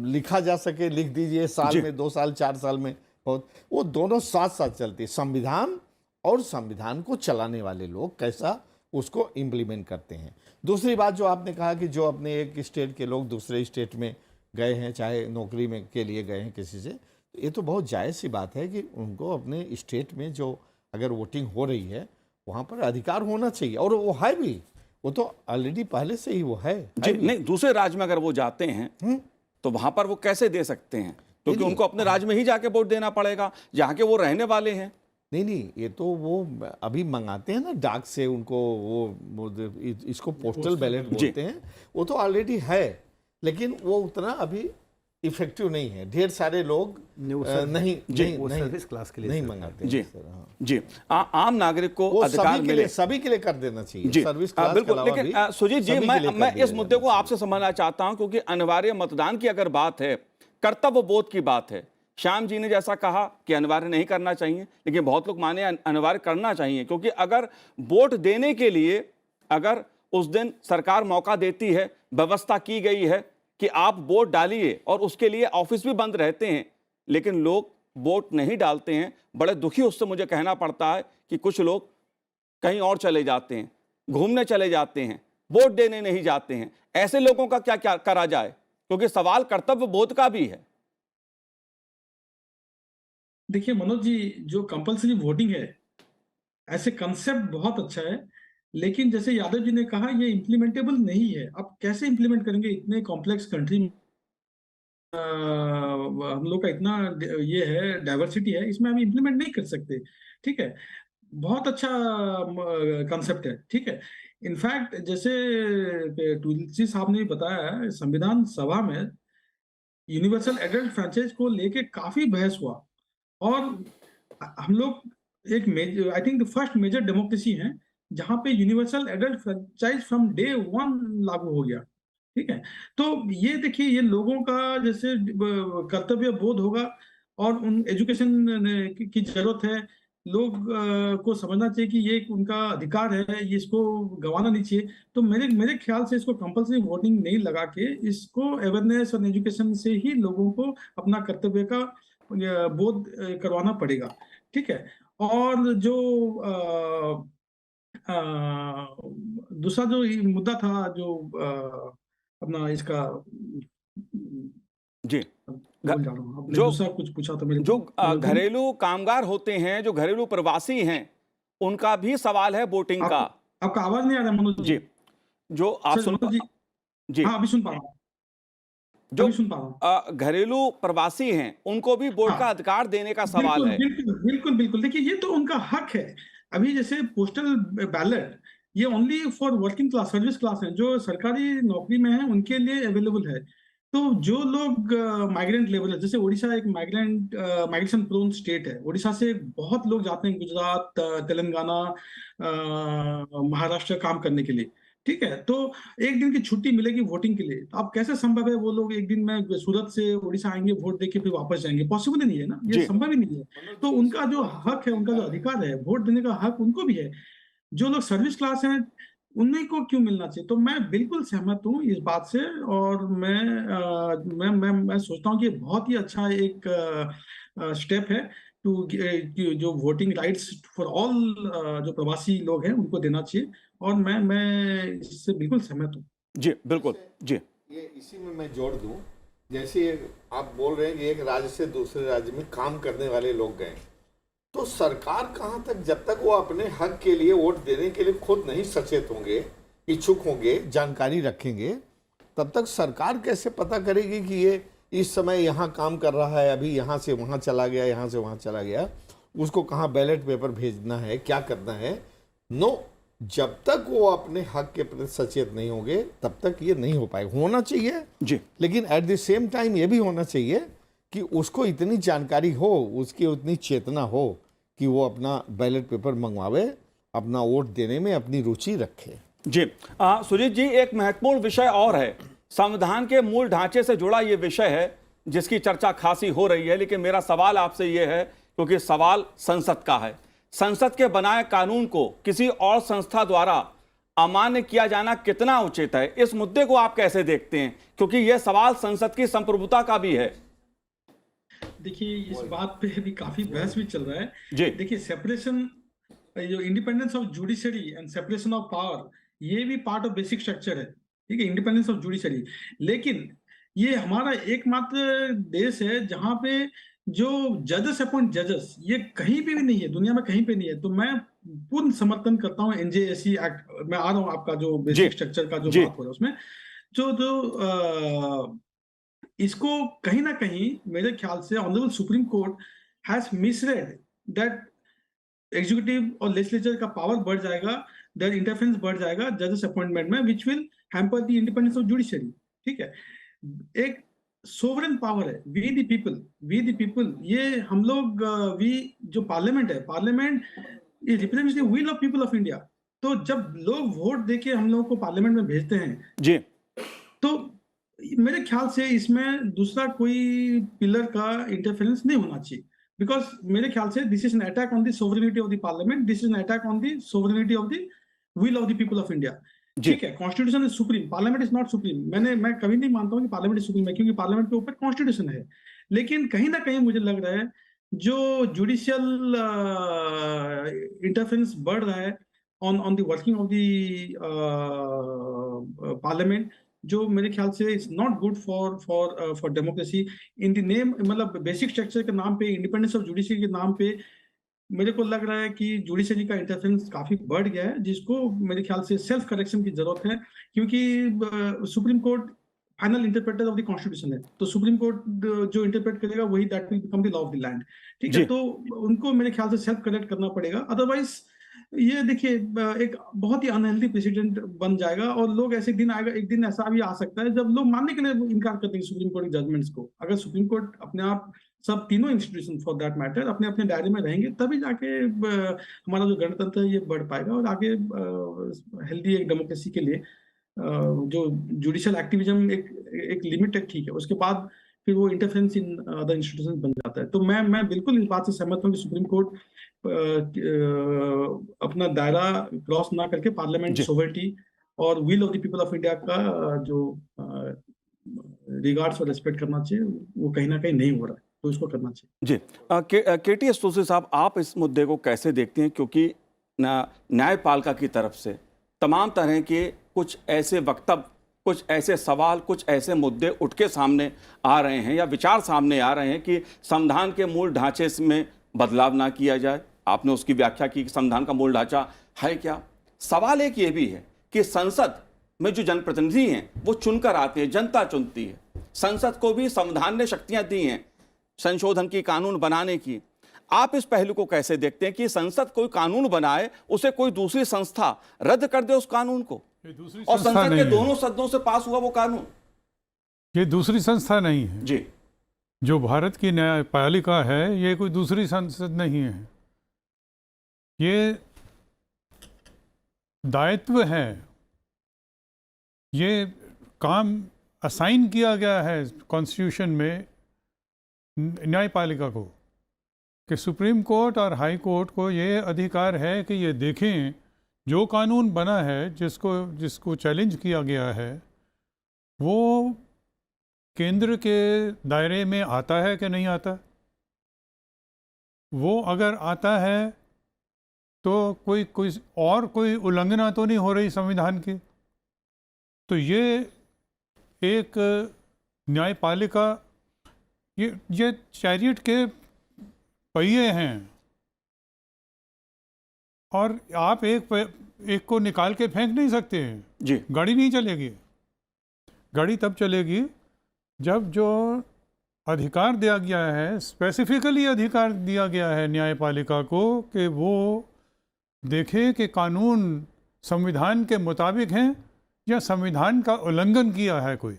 लिखा जा सके, लिख दीजिए साल में, 2 साल, 4 साल में, बहुत। वो दोनों साथ साथ चलते हैं, संविधान और संविधान को चलाने वाले लोग कैसा उसको इम्प्लीमेंट करते हैं। दूसरी बात जो आपने कहा कि जो अपने एक स्टेट के लोग दूसरे स्टेट में गए हैं, चाहे नौकरी में के लिए गए हैं किसी से, तो ये तो बहुत जायज़ सी बात है कि उनको अपने स्टेट में जो अगर वोटिंग हो रही है वहाँ पर अधिकार होना चाहिए, और वो है भी, वो तो ऑलरेडी पहले से ही वो है जी। नहीं, दूसरे राज्य में अगर वो जाते हैं तो वहां पर वो कैसे दे सकते हैं? क्योंकि उनको अपने राज्य में ही जाके वोट देना पड़ेगा, जहाँ के वो रहने वाले हैं। नहीं, ये तो वो अभी मंगाते हैं ना डाक से, उनको वो इसको पोस्टल बैलेट बोलते हैं, वो तो ऑलरेडी है, लेकिन वो उतना अभी इफेक्टिव नहीं है। ढेर सारे लोग नहीं सर्विस क्लास के लिए नहीं मंगाते जी। जी, आम नागरिक को अधिकार मिले, सभी के लिए कर देना चाहिए जी। Service class. बिल्कुल, लेकिन सुजीत जी, मैं इस मुद्दे को आपसे समझना चाहता हूं, क्योंकि अनिवार्य मतदान की अगर बात है, कर्तव्य बोध की बात है। श्याम जी ने जैसा कहा कि अनिवार्य नहीं करना चाहिए, लेकिन बहुत लोग माने अनिवार्य करना चाहिए, क्योंकि अगर वोट देने के लिए अगर उस दिन सरकार मौका देती है, व्यवस्था की गई है कि आप वोट डालिए, और उसके लिए ऑफिस भी बंद रहते हैं, लेकिन लोग वोट नहीं डालते हैं, बड़े दुखी उससे मुझे कहना पड़ता है कि कुछ लोग कहीं और चले जाते हैं, घूमने चले जाते हैं, वोट देने नहीं जाते हैं। ऐसे लोगों का क्या क्या करा जाए? क्योंकि सवाल कर्तव्य बोध का भी है। देखिए मनोज जी, जो कंपल्सरी वोटिंग है, ऐसे कंसेप्ट बहुत अच्छा है, लेकिन जैसे यादव जी ने कहा, ये इम्प्लीमेंटेबल नहीं है। अब कैसे इम्प्लीमेंट करेंगे इतने कॉम्प्लेक्स कंट्री में? हम लोग का इतना ये है, डाइवर्सिटी है, इसमें हम इम्प्लीमेंट नहीं कर सकते। ठीक है, बहुत अच्छा कंसेप्ट है। ठीक है, इनफैक्ट जैसे तुलसी साहब ने बताया है, संविधान सभा में यूनिवर्सल एडल्ट फ्रेंचाइज को लेके काफी बहस हुआ, और हम लोग एक major, I think the first major democracy है जहां पे universal adult franchise from day one लागू हो गया। ठीक है, तो ये देखिए, ये लोगों का जैसे कर्तव्य बोध होगा, और उन एजुकेशन की जरूरत है। लोग को समझना चाहिए कि ये एक उनका अधिकार है, ये इसको गंवाना नहीं चाहिए। तो मेरे मेरे ख्याल से इसको कंपलसरी वोटिंग नहीं लगा के, इसको अवेयरनेस और एजुकेशन से ही लोगों को अपना कर्तव्य का बोध करवाना पड़ेगा। ठीक है, और जो दूसरा जो ये मुद्दा था, जो अपना इसका जी। भूल जा रहा हूँ, आपने जो दूसरा कुछ पूछा था मेरे जो को, मनोज जी। घरेलू कामगार होते हैं, जो घरेलू प्रवासी हैं, उनका भी सवाल है वोटिंग का। आपका आवाज नहीं आ रहा मनोज जी, जी। जो आप सर सुन मनोज जी, जी, हाँ अभी सुन पा रहा हूँ, जो अभी सुन पा रहा हूँ। घरेलू प्रवासी हैं, उनको भी वोट का हाँ, अधिकार देने का सवाल बिल्कुल है। बिल्कुल बिल्कुल बिल्कुल, देखिए ये तो उनका हक है। अभी जैसे पोस्टल बैलेट, ये only for working class, service class है, जो सरकारी नौकरी में है उनके लिए अवेलेबल है। तो जो लोग माइग्रेंट लेबर है, जैसे उड़ीसा एक माइग्रेशन प्रोन स्टेट है, उड़ीसा से बहुत लोग जाते हैं गुजरात, तेलंगाना, महाराष्ट्र काम करने के लिए। ठीक है, तो एक दिन की छुट्टी मिलेगी वोटिंग के लिए, तो अब कैसे संभव है वो लोग एक दिन में सूरत से उड़ीसा आएंगे, वोट देके फिर वापस जाएंगे? पॉसिबल ही नहीं है ना, ये जी, संभव ही नहीं है। तो उनका जो हक है, उनका जो अधिकार है, वोट देने का हक उनको भी है। जो लोग सर्विस क्लास हैं, उन्हीं को क्यों मिलना चाहिए? तो मैं बिल्कुल सहमत हूँ इस बात से, और मैं सोचता हूँ कि ये बहुत ही अच्छा एक स्टेप है, टू जो वोटिंग राइट्स फॉर ऑल जो प्रवासी लोग हैं उनको देना चाहिए, और मैं इससे बिल्कुल सहमत हूँ। जी, बिल्कुल, जी, ये इसी में मैं जोड़ दूं, जैसे आप बोल रहे हैं कि एक राज्य से दूसरे राज्य में काम करने वाले लोग गए, तो सरकार कहाँ तक, जब तक वो अपने हक के लिए वोट देने के लिए खुद नहीं सचेत होंगे, इच्छुक होंगे, जानकारी रखेंगे, तब तक सरकार कैसे पता करेगी कि ये इस समय यहाँ काम कर रहा है, अभी यहाँ से वहाँ चला गया, यहाँ से वहाँ चला गया, उसको कहाँ बैलेट पेपर भेजना है, क्या करना है? नो, जब तक वो अपने हक के प्रति सचेत नहीं होंगे तब तक ये नहीं हो पाएगा। होना चाहिए जी, लेकिन एट द सेम टाइम ये भी होना चाहिए कि उसको इतनी जानकारी हो, उसकी उतनी चेतना हो कि वो अपना बैलेट पेपर मंगवावे, अपना वोट देने में अपनी रुचि रखे। जी। सुजीत जी, एक महत्वपूर्ण विषय और है, संविधान के मूल ढांचे से जुड़ा ये विषय है जिसकी चर्चा खासी हो रही है, लेकिन मेरा सवाल आपसे ये है, क्योंकि सवाल संसद का है, संसद के बनाए कानून को किसी और संस्था द्वारा अमान्य किया जाना कितना उचित है? इस मुद्दे को आप कैसे देखते हैं, क्योंकि यह सवाल संसद की संप्रभुता का भी है। देखिए, इस बात पे भी काफी बहस भी चल रहा है। जी, देखिए, सेपरेशन, जो independence of judiciary and separation of power, ये भी पार्ट ऑफ बेसिक स्ट्रक्चर है। ठीक है, इंडिपेंडेंस ऑफ जुडिशरी, लेकिन ये हमारा एकमात्र देश है जहां पे जो जजेस अपॉइंट जजेस, ये कहीं पे भी नहीं है, दुनिया में कहीं पे नहीं है। तो मैं पूर्ण समर्थन करता हूँ एनजेएससी एक्ट में। आ रहा हूँ आपका जो जी, बेसिक स्ट्रक्चर का जो जी, बात हो रहा है उसमें, जो जो इसको कहीं ना कहीं मेरे ख्याल से honourable supreme court has misread that executive और लेजिस्लेचर का पावर बढ़ जाएगा, देयर इंटरफेरेंस बढ़ जाएगा जजेस अपॉइंटमेंट में, which will hamper the independence of judiciary. ठीक है, एक सोवरेन पावर है, we the people, we the people, ये हम लोग, वी जो पार्लियामेंट है, parliament is represents the will of people of India. तो जब लोग वोट देके हम लोग को पार्लियामेंट में भेजते हैं, जी, तो मेरे ख्याल से इसमें दूसरा कोई पिलर का इंटरफेरेंस नहीं होना चाहिए, बिकॉज मेरे ख्याल से this is an attack on the sovereignty of the parliament, this is an attack on the sovereignty of the will of the people of India. जी, ठीक है, constitution is supreme, parliament is not supreme. मैं कभी नहीं मानता हूँ कि parliament is supreme है, क्योंकि पार्लियामेंट के ऊपर कॉन्स्टिट्यूशन है। लेकिन कहीं ना कहीं मुझे लग रहा है जो जुडिशियल इंटरफेरेंस बढ़ रहा है on the working of the parliament, जो मेरे ख्याल से it's not good for democracy in the name, मतलब बेसिक स्ट्रक्चर के नाम पे, इंडिपेंडेंस ऑफ जुडिशरी के नाम पे मेरे को लग रहा है कि जुडिशरी का इंटरफेरेंस काफी बढ़ गया है, जिसको मेरे ख्याल से सेल्फ करेक्शन की जरूरत है, क्योंकि supreme court final interpreter of the constitution है, तो सुप्रीम कोर्ट जो इंटरप्रेट करेगा वही that will become the law of the land. ठीक है, जी। तो उनको मेरे ख्याल से सेल्फ करेक्ट करना पड़ेगा, अदरवाइज ये देखिए एक बहुत ही अनहेल्दी प्रेसिडेंट बन जाएगा, और लोग ऐसे दिन आएगा, एक दिन ऐसा भी आ सकता है जब लोग मानने के लिए इनकार कर देंगे सुप्रीम कोर्ट के जजमेंट्स को। अगर सुप्रीम कोर्ट अपने आप, सब तीनों इंस्टीट्यूशन फॉर दैट मैटर, अपने अपने दायरे में रहेंगे, तभी जाके हमारा जो गणतंत्र है ये बढ़ पाएगा, और आगे हेल्दी एक डेमोक्रेसी के लिए जो जुडिशियल एक्टिविज्म एक एक लिमिट तक ठीक है, उसके बाद फिर वो इंटरफेरेंस इन अदर इंस्टीट्यूशन बन जाता है। तो मैं बिल्कुल इस बात से सहमत हूँ कि सुप्रीम कोर्ट अपना दायरा क्रॉस ना करके पार्लियामेंट जी। सोवरेनिटी और will of the people of India का जो रिगार्ड्स और रेस्पेक्ट करना चाहिए, वो कहीं ना कहीं नहीं हो रहा है, तो इसको करना चाहिए। जी। केटीएस तुलसी साहब, आप इस मुद्दे को कैसे देखते हैं, क्योंकि न्यायपालिका की तरफ से तमाम तरह के कुछ ऐसे वक्तव्य, कुछ ऐसे सवाल, कुछ ऐसे मुद्दे उठ के सामने आ रहे हैं या विचार सामने आ रहे हैं कि संविधान के मूल ढांचे में बदलाव ना किया जाए। आपने उसकी व्याख्या की कि संविधान का मूल ढांचा है क्या। सवाल एक ये भी है कि संसद में जो जनप्रतिनिधि हैं वो चुनकर आते हैं, जनता चुनती है। संसद को भी संविधान ने शक्तियां दी हैं संशोधन की, कानून बनाने की। आप इस पहलू को कैसे देखते हैं कि संसद कोई कानून बनाए, उसे कोई दूसरी संस्था रद्द कर दे उस कानून को, ये दूसरी और संस्था संसद नहीं के है। दोनों सदनों से पास हुआ वो कानून। ये दूसरी संस्था नहीं है। जी। जो भारत की न्यायपालिका है ये कोई दूसरी संसद नहीं है। ये दायित्व है, ये काम असाइन किया गया है कॉन्स्टिट्यूशन में न्यायपालिका को, कि सुप्रीम कोर्ट और हाई कोर्ट को ये अधिकार है कि ये देखें जो कानून बना है, जिसको चैलेंज किया गया है, वो केंद्र के दायरे में आता है कि नहीं आता। वो अगर आता है तो कोई उल्लंघना तो नहीं हो रही संविधान की। तो ये एक न्यायपालिका, ये चैरियट के पहिए हैं, और आप एक को निकाल के फेंक नहीं सकते हैं। जी। गाड़ी नहीं चलेगी। गाड़ी तब चलेगी जब जो अधिकार दिया गया है, स्पेसिफिकली अधिकार दिया गया है न्यायपालिका को कि वो देखे कि कानून संविधान के मुताबिक हैं या संविधान का उल्लंघन किया है कोई।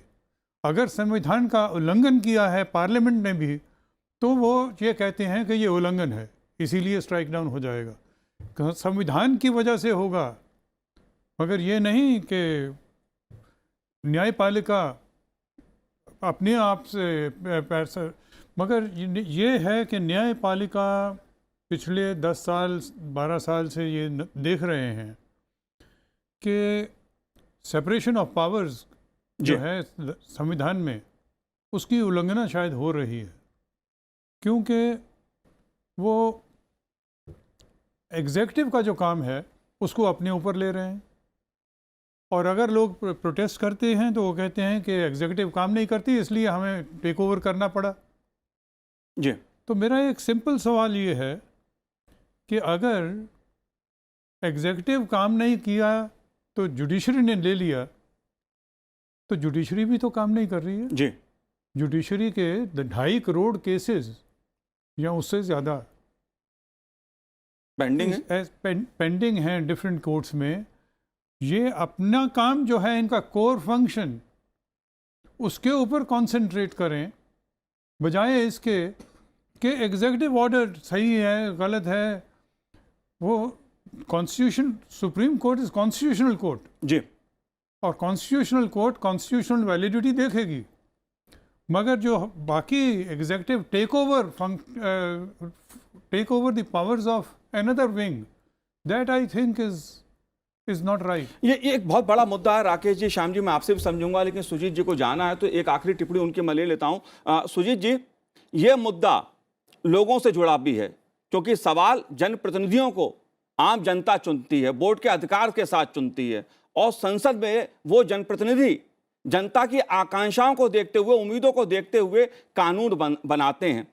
अगर संविधान का उल्लंघन किया है पार्लियामेंट ने भी, तो वो ये कहते हैं कि ये उल्लंघन है, इसीलिए स्ट्राइक डाउन हो जाएगा। संविधान की वजह से होगा, मगर ये नहीं कि न्यायपालिका अपने आप से पैसा। मगर ये है कि न्यायपालिका पिछले 10 साल 12 साल से ये देख रहे हैं कि सेपरेशन ऑफ पावर्स जो है संविधान में, उसकी उल्लंघना शायद हो रही है, क्योंकि वो एग्जीक्यूटिव का जो काम है उसको अपने ऊपर ले रहे हैं। और अगर लोग प्रोटेस्ट करते हैं तो वो कहते हैं कि एग्जीक्यूटिव काम नहीं करती, इसलिए हमें टेक ओवर करना पड़ा। जी। तो मेरा एक सिंपल सवाल ये है कि अगर एग्जीक्यूटिव काम नहीं किया तो जुडिशरी ने ले लिया, तो जुडिशरी भी तो काम नहीं कर रही है। जी। जुडिशरी के 2.5 करोड़ केसेस या उससे ज़्यादा पेंडिंग हैं डिफरेंट कोर्ट्स में। ये अपना काम जो है, इनका कोर फंक्शन, उसके ऊपर कंसंट्रेट करें, बजाय इसके कि एग्जीक्यूटिव ऑर्डर सही है गलत है। वो constitution, Supreme Court is constitutional court. जी। और कॉन्स्टिट्यूशनल कोर्ट कॉन्स्टिट्यूशनल वैलिडिटी देखेगी, मगर जो बाकी executive take over the powers of another wing, that I think is not right. ये एक बहुत बड़ा मुद्दा है राकेश जी। श्याम जी, मैं आपसे भी समझूंगा, लेकिन सुजीत जी को जाना है तो एक आखिरी टिप्पणी उनकी मैं ले लेता हूं। सुजीत जी, ये मुद्दा लोगों से जुड़ा भी है, क्योंकि सवाल जनप्रतिनिधियों को आम जनता चुनती है, वोट के अधिकार के साथ चुनती है, और संसद में वो जनप्रतिनिधि जनता की आकांक्षाओं को देखते हुए, उम्मीदों को देखते हुए कानून बनाते हैं।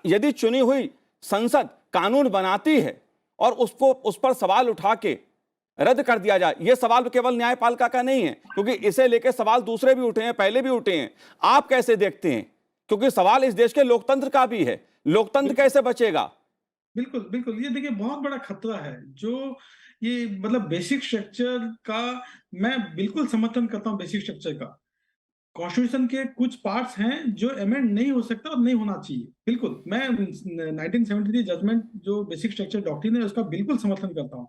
यदि चुनी हुई संसद कानून बनाती है और उसको उस पर सवाल उठा के रद्द कर दिया जाए, यह सवाल केवल न्यायपालिका का नहीं है, क्योंकि इसे लेकर सवाल दूसरे भी उठे हैं, पहले भी उठे हैं। आप कैसे देखते हैं? क्योंकि सवाल इस देश के लोकतंत्र का भी है, लोकतंत्र कैसे बचेगा? बिल्कुल, बिल्कुल। ये देखिए बहुत बड़ा खतरा है, जो ये मतलब बेसिक स्ट्रक्चर का मैं बिल्कुल समर्थन करता हूँ बेसिक स्ट्रक्चर का। कॉन्स्टिट्यूशन के कुछ पार्ट्स हैं जो अमेंड नहीं हो सकता और नहीं होना चाहिए। बिल्कुल, मैं 1973 जजमेंट जो बेसिक स्ट्रक्चर डॉक्ट्रिन है उसका बिल्कुल समर्थन करता हूँ।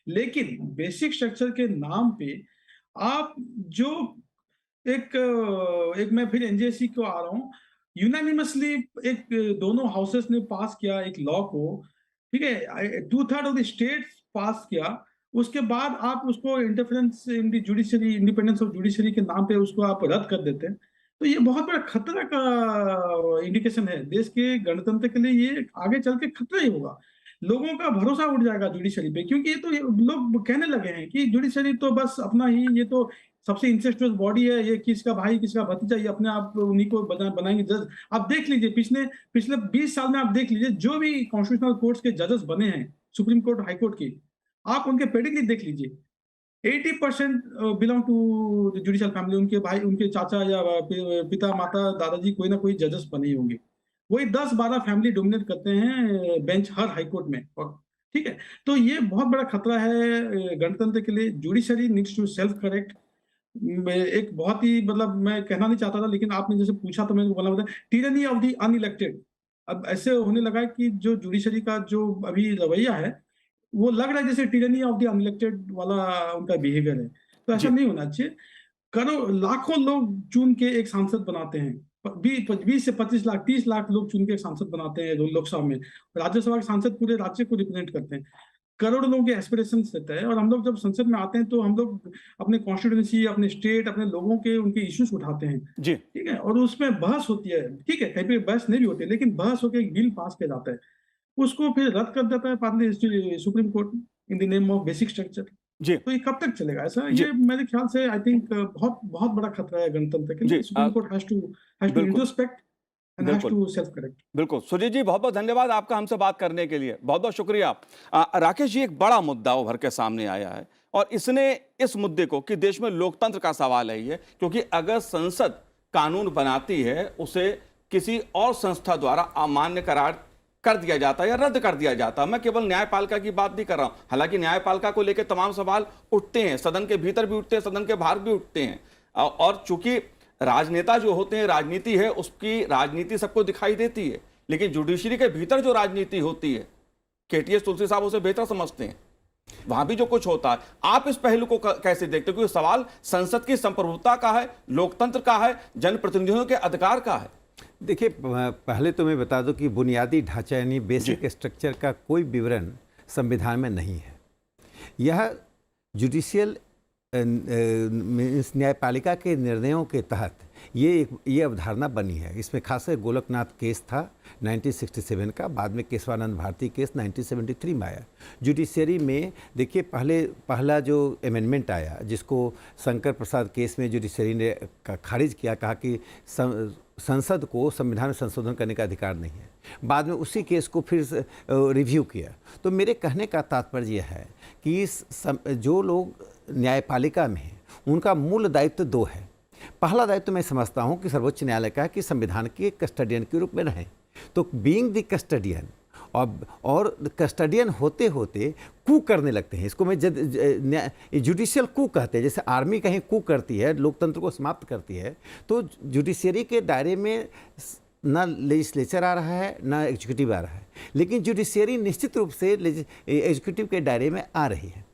लेकिन बेसिक स्ट्रक्चर के नाम पे आप जो एक मैं फिर एनजेसी को आ रहा हूँ, यूनानिमसली एक दोनों हाउसेस ने पास किया एक लॉ को, ठीक है, 2/3 ऑफ द स्टेट्स पास किया। उसके बाद आप उसको interference in the judiciary, independence of judiciary के नाम पे उसको आप रद्द कर देते हैं। तो ये बहुत बड़ा खतरा का इंडिकेशन है देश के गणतंत्र के लिए। ये आगे चल के खतरा ही होगा, लोगों का भरोसा उठ जाएगा जुडिशरी पे, क्योंकि लोग कहने लगे हैं कि जुडिशरी तो बस अपना ही, ये तो सबसे इंसेस्टुअस बॉडी है, ये किसका भाई किसका भतीजा, ये अपने आप उन्हीं को बनाएंगे जज। आप देख लीजिए पिछले 20 साल में आप देख लीजिए जो भी कॉन्स्टिट्यूशनल कोर्ट्स के जजेस बने हैं, सुप्रीम कोर्ट, हाई कोर्ट के, आप उनके पेडिग्री देख लीजिए। 80% बिलोंग टू जुडिशियल फैमिली, उनके भाई, उनके चाचा या पिता माता दादाजी कोई ना कोई जजेस बने ही होंगे। वही 10-12 फैमिली डोमिनेट करते हैं बेंच हर हाई कोर्ट में। और ठीक है, तो ये बहुत बड़ा खतरा है गणतंत्र के लिए। Judiciary needs to self correct. एक बहुत ही मतलब मैं कहना नहीं चाहता था, लेकिन आपने जैसे पूछा तो मैंने बोला टीरनी ऑफ द अनइलेक्टेड। अब ऐसे होने लगा है कि जो जुडिशरी का जो अभी रवैया है वो लग रहा है जैसे टीरनी ऑफ द अनइलेक्टेड वाला उनका बिहेवियर है। तो ऐसा नहीं होना चाहिए। करोड़ लाखों लोग चुन के एक सांसद बनाते हैं, 20 से 25 लाख 30 लाख लोग चुन के एक सांसद बनाते हैं लोकसभा में। राज्यसभा के सांसद पूरे राज्य को रिप्रेजेंट करते हैं। करोड़ों लोगों के एस्पिरेशन रहते हैं, और हम लोग जब संसद में आते हैं तो हम लोग अपने कॉन्स्टिट्यूंसी, अपने स्टेट, अपने लोगों के उनके इश्यूज उठाते हैं, जी, ठीक है, और उसमें बहस होती है। ठीक है, कहीं पे बहस नहीं भी होती है, लेकिन बहस होकर एक बिल पास किया जाता है, उसको फिर रद्द कर देता है parliament, Supreme Court, in the name of basic structure. जी, तो ये कब तक चलेगा ऐसा? जी। ये मेरे ख्याल से आई थिंक बहुत बहुत बड़ा खतरा है गणतंत्र के जी, लिए। सुप्रीम कोर्ट हैज टू बिल्कुल। इंट्रोस्पेक्ट एंड हैज बिल्कुल। To self correct. बिल्कुल सुजीत जी, बहुत बहुत धन्यवाद आपका हमसे बात करने के लिए, बहुत बहुत शुक्रिया। राकेश जी, एक बड़ा मुद्दा उभर के सामने आया है, और इसने इस मुद्दे को कि देश में लोकतंत्र का सवाल है ये, क्योंकि अगर संसद कानून बनाती है उसे किसी और संस्था द्वारा अमान्य करार कर दिया जाता है या रद्द कर दिया जाता है। मैं केवल न्यायपालिका की बात नहीं कर रहा हूं, हालांकि न्यायपालिका को लेकर तमाम सवाल उठते हैं, सदन के भीतर भी उठते हैं, सदन के बाहर भी उठते हैं। और चूंकि राजनेता जो होते हैं, राजनीति है, उसकी राजनीति सबको दिखाई देती है, लेकिन जुडिशरी के भीतर जो राजनीति होती है, केटीएस तुलसी साहब उसे बेहतर समझते हैं, वहां भी जो कुछ होता है। आप इस पहलू को कैसे देखते हो? क्योंकि सवाल संसद की संप्रभुता का है, लोकतंत्र का है, जनप्रतिनिधियों के अधिकार का है। देखिए, पहले तो मैं बता दूं कि बुनियादी ढांचा यानी बेसिक स्ट्रक्चर का कोई विवरण संविधान में नहीं है। यह जुडिशियल न्यायपालिका के निर्णयों के तहत ये अवधारणा बनी है। इसमें खासकर गोलकनाथ केस था 1967 का, बाद में केशवानंद भारती केस 1973 में आया। जुडिशरी में देखिए पहला जो अमेंडमेंट आया, जिसको शंकर प्रसाद केस में जुडिशरी ने खारिज किया, कहा कि संसद को संविधान में संशोधन करने का अधिकार नहीं है। बाद में उसी केस को फिर रिव्यू किया। तो मेरे कहने का तात्पर्य यह है कि जो लोग न्यायपालिका में हैं उनका मूल दायित्व दो है। पहला दायित्व मैं समझता हूं कि सर्वोच्च न्यायालय का है कि संविधान के कस्टडियन के रूप में रहें। तो बीइंग द कस्टडियन, और कस्टडियन होते होते कू करने लगते हैं। इसको मैं जुडिशियल कू कहते हैं। जैसे आर्मी कहीं कू करती है, लोकतंत्र को समाप्त करती है, तो जुडिशरी के दायरे में ना लेजिस्लेचर आ रहा है ना एग्जीक्यूटिव आ रहा है, लेकिन जुडिशरी निश्चित रूप से एग्जीक्यूटिव के दायरे में आ रही है।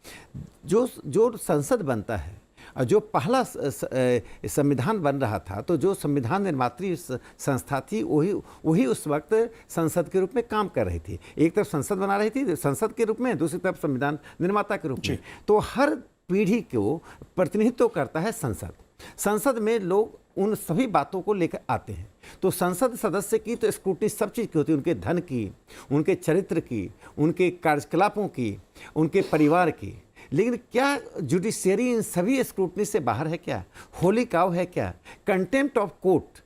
जो संसद बनता है और जो पहला संविधान बन रहा था, तो जो संविधान निर्मात्री संस्था थी वही उस वक्त संसद के रूप में काम कर रही थी। एक तरफ संसद बना रही थी संसद के रूप में, दूसरी तरफ संविधान निर्माता के रूप में। तो हर पीढ़ी को प्रतिनिधित्व करता है संसद। संसद में लोग उन सभी बातों को लेकर आते हैं। तो संसद सदस्य की तो स्क्रूटनी सब चीज़ की होती है, उनके धन की, उनके चरित्र की, उनके कार्यकलापों की, उनके परिवार की। लेकिन क्या जुडिशरी इन सभी स्क्रूटनी से बाहर है क्या? होली काउ है क्या? कंटेम्प्ट ऑफ कोर्ट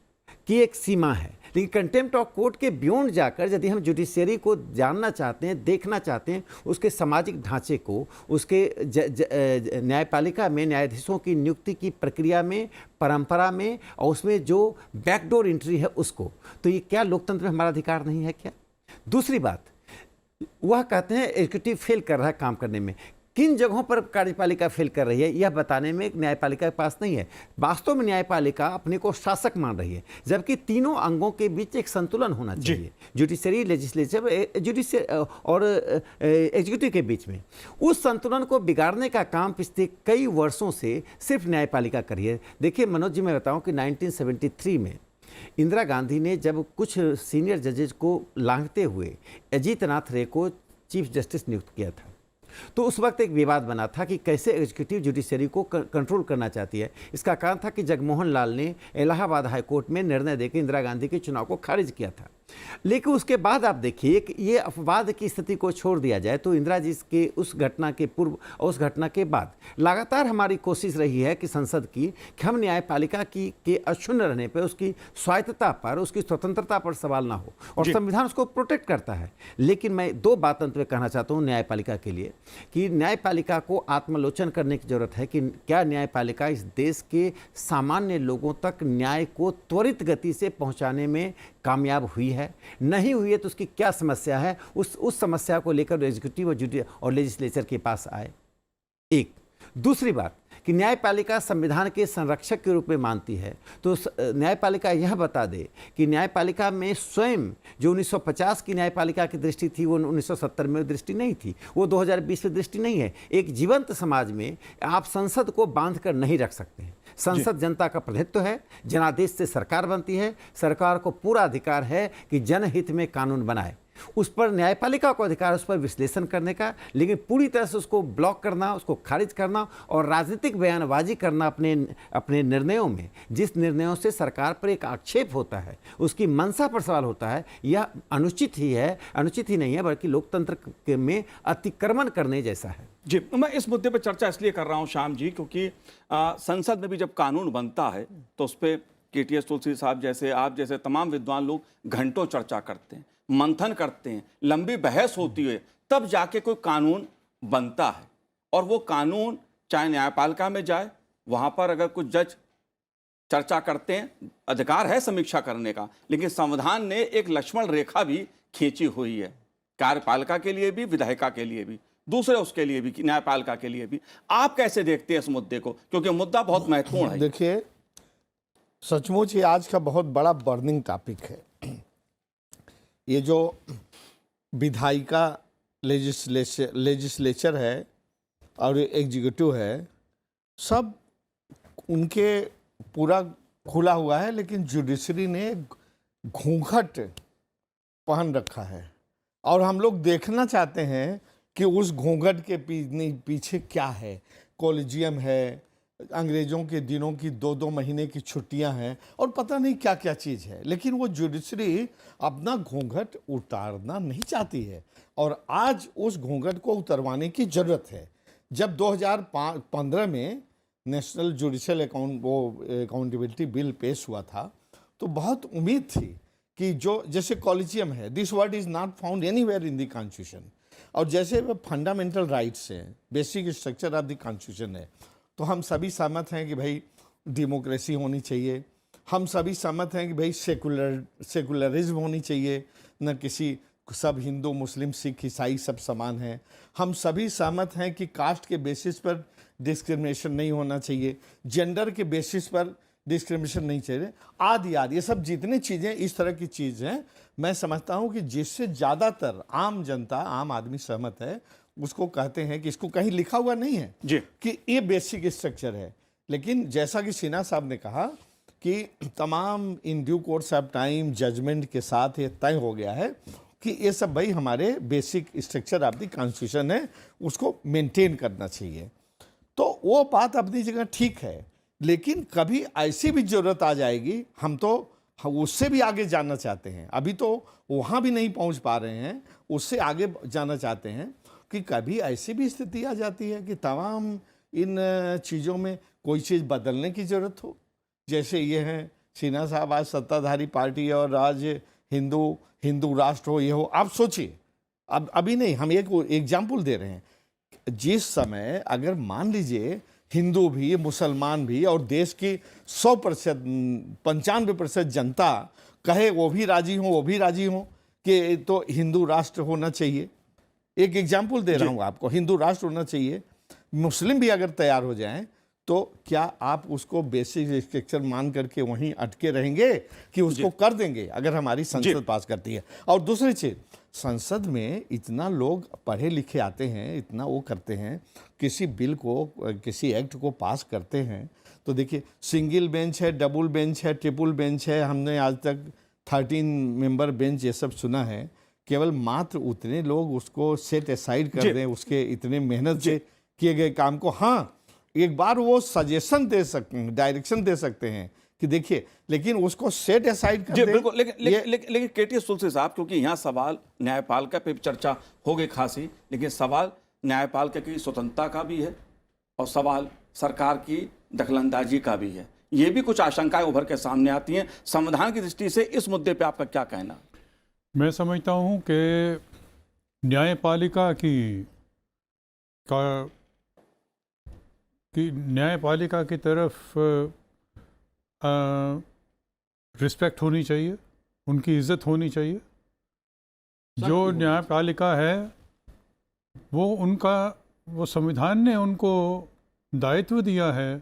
की एक सीमा है। लेकिन कंटेम्प्ट ऑफ कोर्ट के बियॉन्ड जाकर यदि हम जुडिशरी को जानना चाहते हैं, देखना चाहते हैं, उसके सामाजिक ढांचे को, उसके न्यायपालिका में न्यायाधीशों की नियुक्ति की प्रक्रिया में, परंपरा में, और उसमें जो बैकडोर एंट्री है उसको, तो ये क्या लोकतंत्र में हमारा अधिकार नहीं है क्या? दूसरी बात, वह कहते हैं एग्जीक्यूटिव फेल कर रहा है काम करने में। किन जगहों पर कार्यपालिका फेल कर रही है यह बताने में न्यायपालिका के पास नहीं है। वास्तव में न्यायपालिका अपने को शासक मान रही है, जबकि तीनों अंगों के बीच एक संतुलन होना चाहिए, जुडिशरी, लेजिस्लेचर और एग्जीक्यूटिव के बीच में। उस संतुलन को बिगाड़ने का काम पिछले कई वर्षों से सिर्फ न्यायपालिका कर रही है। देखिए मनोज जी, मैं बताऊं कि 1973 में इंदिरा गांधी ने जब कुछ सीनियर जजेज को लांघते हुए अजीत नाथ रे को चीफ जस्टिस नियुक्त किया था, तो उस वक्त एक विवाद बना था कि कैसे एग्जीक्यूटिव जुडिशरी को कंट्रोल करना चाहती है। इसका कारण था कि जगमोहन लाल ने इलाहाबाद हाई कोर्ट में निर्णय देकर इंदिरा गांधी के चुनाव को खारिज किया था। लेकिन उसके बाद आप देखिए कि ये अपवाद की स्थिति को छोड़ दिया जाए तो इंदिरा जी के उस घटना के पूर्व और उस घटना के बाद लगातार हमारी कोशिश रही है कि संसद की कि हम न्यायपालिका की के अक्षुण्ण रहने पर, उसकी स्वायत्तता पर, उसकी स्वतंत्रता पर सवाल ना हो, और संविधान उसको प्रोटेक्ट करता है। लेकिन मैं दो बात अंत में कहना चाहता हूँ न्यायपालिका के लिए कि न्यायपालिका को आत्मलोचन करने की जरूरत है कि क्या न्यायपालिका इस देश के सामान्य लोगों तक न्याय को त्वरित गति से पहुंचाने में कामयाब हुई है। नहीं हुई है तो उसकी क्या समस्या है, उस समस्या को लेकर एग्जीक्यूटिव और लेजिस्लेचर के पास आए। एक दूसरी बात कि न्यायपालिका संविधान के संरक्षक के रूप में मानती है, तो न्यायपालिका यह बता दे कि न्यायपालिका में स्वयं जो 1950 की न्यायपालिका की दृष्टि थी वो 1970 में दृष्टि नहीं थी, वो 2020 में दृष्टि नहीं है। एक जीवंत समाज में आप संसद को बांध कर नहीं रख सकते हैं। संसद जनता का प्रतिनिधित्व है, जनादेश से सरकार बनती है, सरकार को पूरा अधिकार है कि जनहित में कानून बनाए। उस पर न्यायपालिका को अधिकार उस पर विश्लेषण करने का, लेकिन पूरी तरह से उसको ब्लॉक करना, उसको खारिज करना और राजनीतिक बयानबाजी करना अपने निर्णयों में, जिस निर्णयों से सरकार पर एक आक्षेप होता है, उसकी मंशा पर सवाल होता है, यह अनुचित ही नहीं है बल्कि लोकतंत्र में अतिक्रमण करने जैसा है। जी, मैं इस मुद्दे पर चर्चा इसलिए कर रहा हूं श्याम जी क्योंकि संसद में भी जब कानून बनता है तो उस पर KTS तुलसी साहब जैसे, आप जैसे तमाम विद्वान लोग घंटों चर्चा करते हैं, मंथन करते हैं, लंबी बहस होती है, तब जाके कोई कानून बनता है। और वो कानून चाहे न्यायपालिका में जाए, वहां पर अगर कुछ जज चर्चा करते हैं, अधिकार है समीक्षा करने का, लेकिन संविधान ने एक लक्ष्मण रेखा भी खींची हुई है, कार्यपालिका के लिए भी, विधायिका के लिए भी, दूसरे उसके लिए भी, न्यायपालिका के लिए भी। आप कैसे देखते हैं इस मुद्दे को, क्योंकि मुद्दा बहुत महत्वपूर्ण है। देखिए, सचमुच ये आज का बहुत बड़ा बर्निंग टॉपिक है। ये जो विधायिका, लेजिस्लेचर है और एग्जीक्यूटिव है, सब उनके पूरा खुला हुआ है, लेकिन जुडिशरी ने घूंघट पहन रखा है और हम लोग देखना चाहते हैं कि उस घूंघट के पीछे क्या है। कॉलेजियम है, अंग्रेजों के दिनों की 2-2 महीने की छुट्टियां हैं और पता नहीं क्या क्या चीज़ है, लेकिन वो जुडिशरी अपना घूंघट उतारना नहीं चाहती है और आज उस घूंघट को उतरवाने की ज़रूरत है। जब 2015 में नेशनल जुडिशल अकाउंटेबिलिटी बिल पेश हुआ था तो बहुत उम्मीद थी कि जो जैसे कॉलेजियम है, this word is not found anywhere in the constitution, और जैसे वो फंडामेंटल राइट्स हैं, basic structure of the constitution है, तो हम सभी सहमत हैं कि भाई डेमोक्रेसी होनी चाहिए, हम सभी सहमत हैं कि भाई सेकुलरिज्म होनी चाहिए, न किसी सब हिंदू, मुस्लिम, सिख, ईसाई सब समान हैं, हम सभी सहमत हैं कि कास्ट के बेसिस पर डिस्क्रिमिनेशन नहीं होना चाहिए, जेंडर के बेसिस पर डिस्क्रिमिनेशन नहीं चाहिए, आदि आदि, ये सब जितनी चीज़ें इस तरह की चीज़ हैं, मैं समझता हूँ कि जिससे ज़्यादातर आम जनता, आम आदमी सहमत है, उसको कहते हैं कि इसको कहीं लिखा हुआ नहीं है जी कि ये बेसिक स्ट्रक्चर है। लेकिन जैसा कि सिन्हा साहब ने कहा कि तमाम in due course of time judgement के साथ ये तय हो गया है कि ये सब भाई हमारे basic structure of the constitution है, उसको मेंटेन करना चाहिए। तो वो बात अपनी जगह ठीक है, लेकिन कभी ऐसी भी ज़रूरत आ जाएगी, हम तो उससे भी आगे जाना चाहते हैं, अभी तो वहाँ भी नहीं पहुँच पा रहे हैं, उससे आगे जाना चाहते हैं कि कभी ऐसी भी स्थिति आ जाती है कि तमाम इन चीज़ों में कोई चीज़ बदलने की ज़रूरत हो। जैसे ये है सिन्हा साहब आज सत्ताधारी पार्टी है और आज हिंदू राष्ट्र हो, ये हो। आप सोचिए, अब अभी नहीं, हम एक एग्जाम्पल दे रहे हैं। जिस समय अगर मान लीजिए हिंदू भी, मुसलमान भी और देश की 100% 95% जनता कहे वो भी राजी हो कि तो हिंदू राष्ट्र होना चाहिए। एक एग्जाम्पल दे रहा हूं आपको, हिंदू राष्ट्र होना चाहिए। मुस्लिम भी अगर तैयार हो जाएं तो क्या आप उसको बेसिक स्ट्रक्चर मान करके वहीं अटके रहेंगे कि उसको कर देंगे अगर हमारी संसद पास करती है? और दूसरी चीज, संसद में इतना लोग पढ़े लिखे आते हैं, इतना वो करते हैं, किसी बिल को, किसी एक्ट को पास करते हैं तो देखिए सिंगल बेंच है, डबल बेंच है, ट्रिपल बेंच है। हमने आज तक 13 मेंबर बेंच ये सब सुना है। केवल मात्र उतने लोग उसको सेट असाइड कर दें, उसके इतने मेहनत से किए गए काम को। हाँ, एक बार वो सजेशन दे सकते हैं, डायरेक्शन दे सकते हैं कि देखिए, लेकिन उसको सेट असाइड कर दें। बिल्कुल। लेकिन केटी तुलसी साहब, क्योंकि यहाँ सवाल न्यायपालिका पे चर्चा हो गई खासी, लेकिन सवाल न्यायपालिका की स्वतंत्रता का भी है और सवाल सरकार की दखलंदाजी का भी है। ये भी कुछ आशंकाएं उभर के सामने आती हैं। संविधान की दृष्टि से इस मुद्दे पे आपका क्या कहना? मैं समझता हूँ कि न्यायपालिका की तरफ रिस्पेक्ट होनी चाहिए, उनकी इज्जत होनी चाहिए। जो न्यायपालिका है वो संविधान ने उनको दायित्व दिया है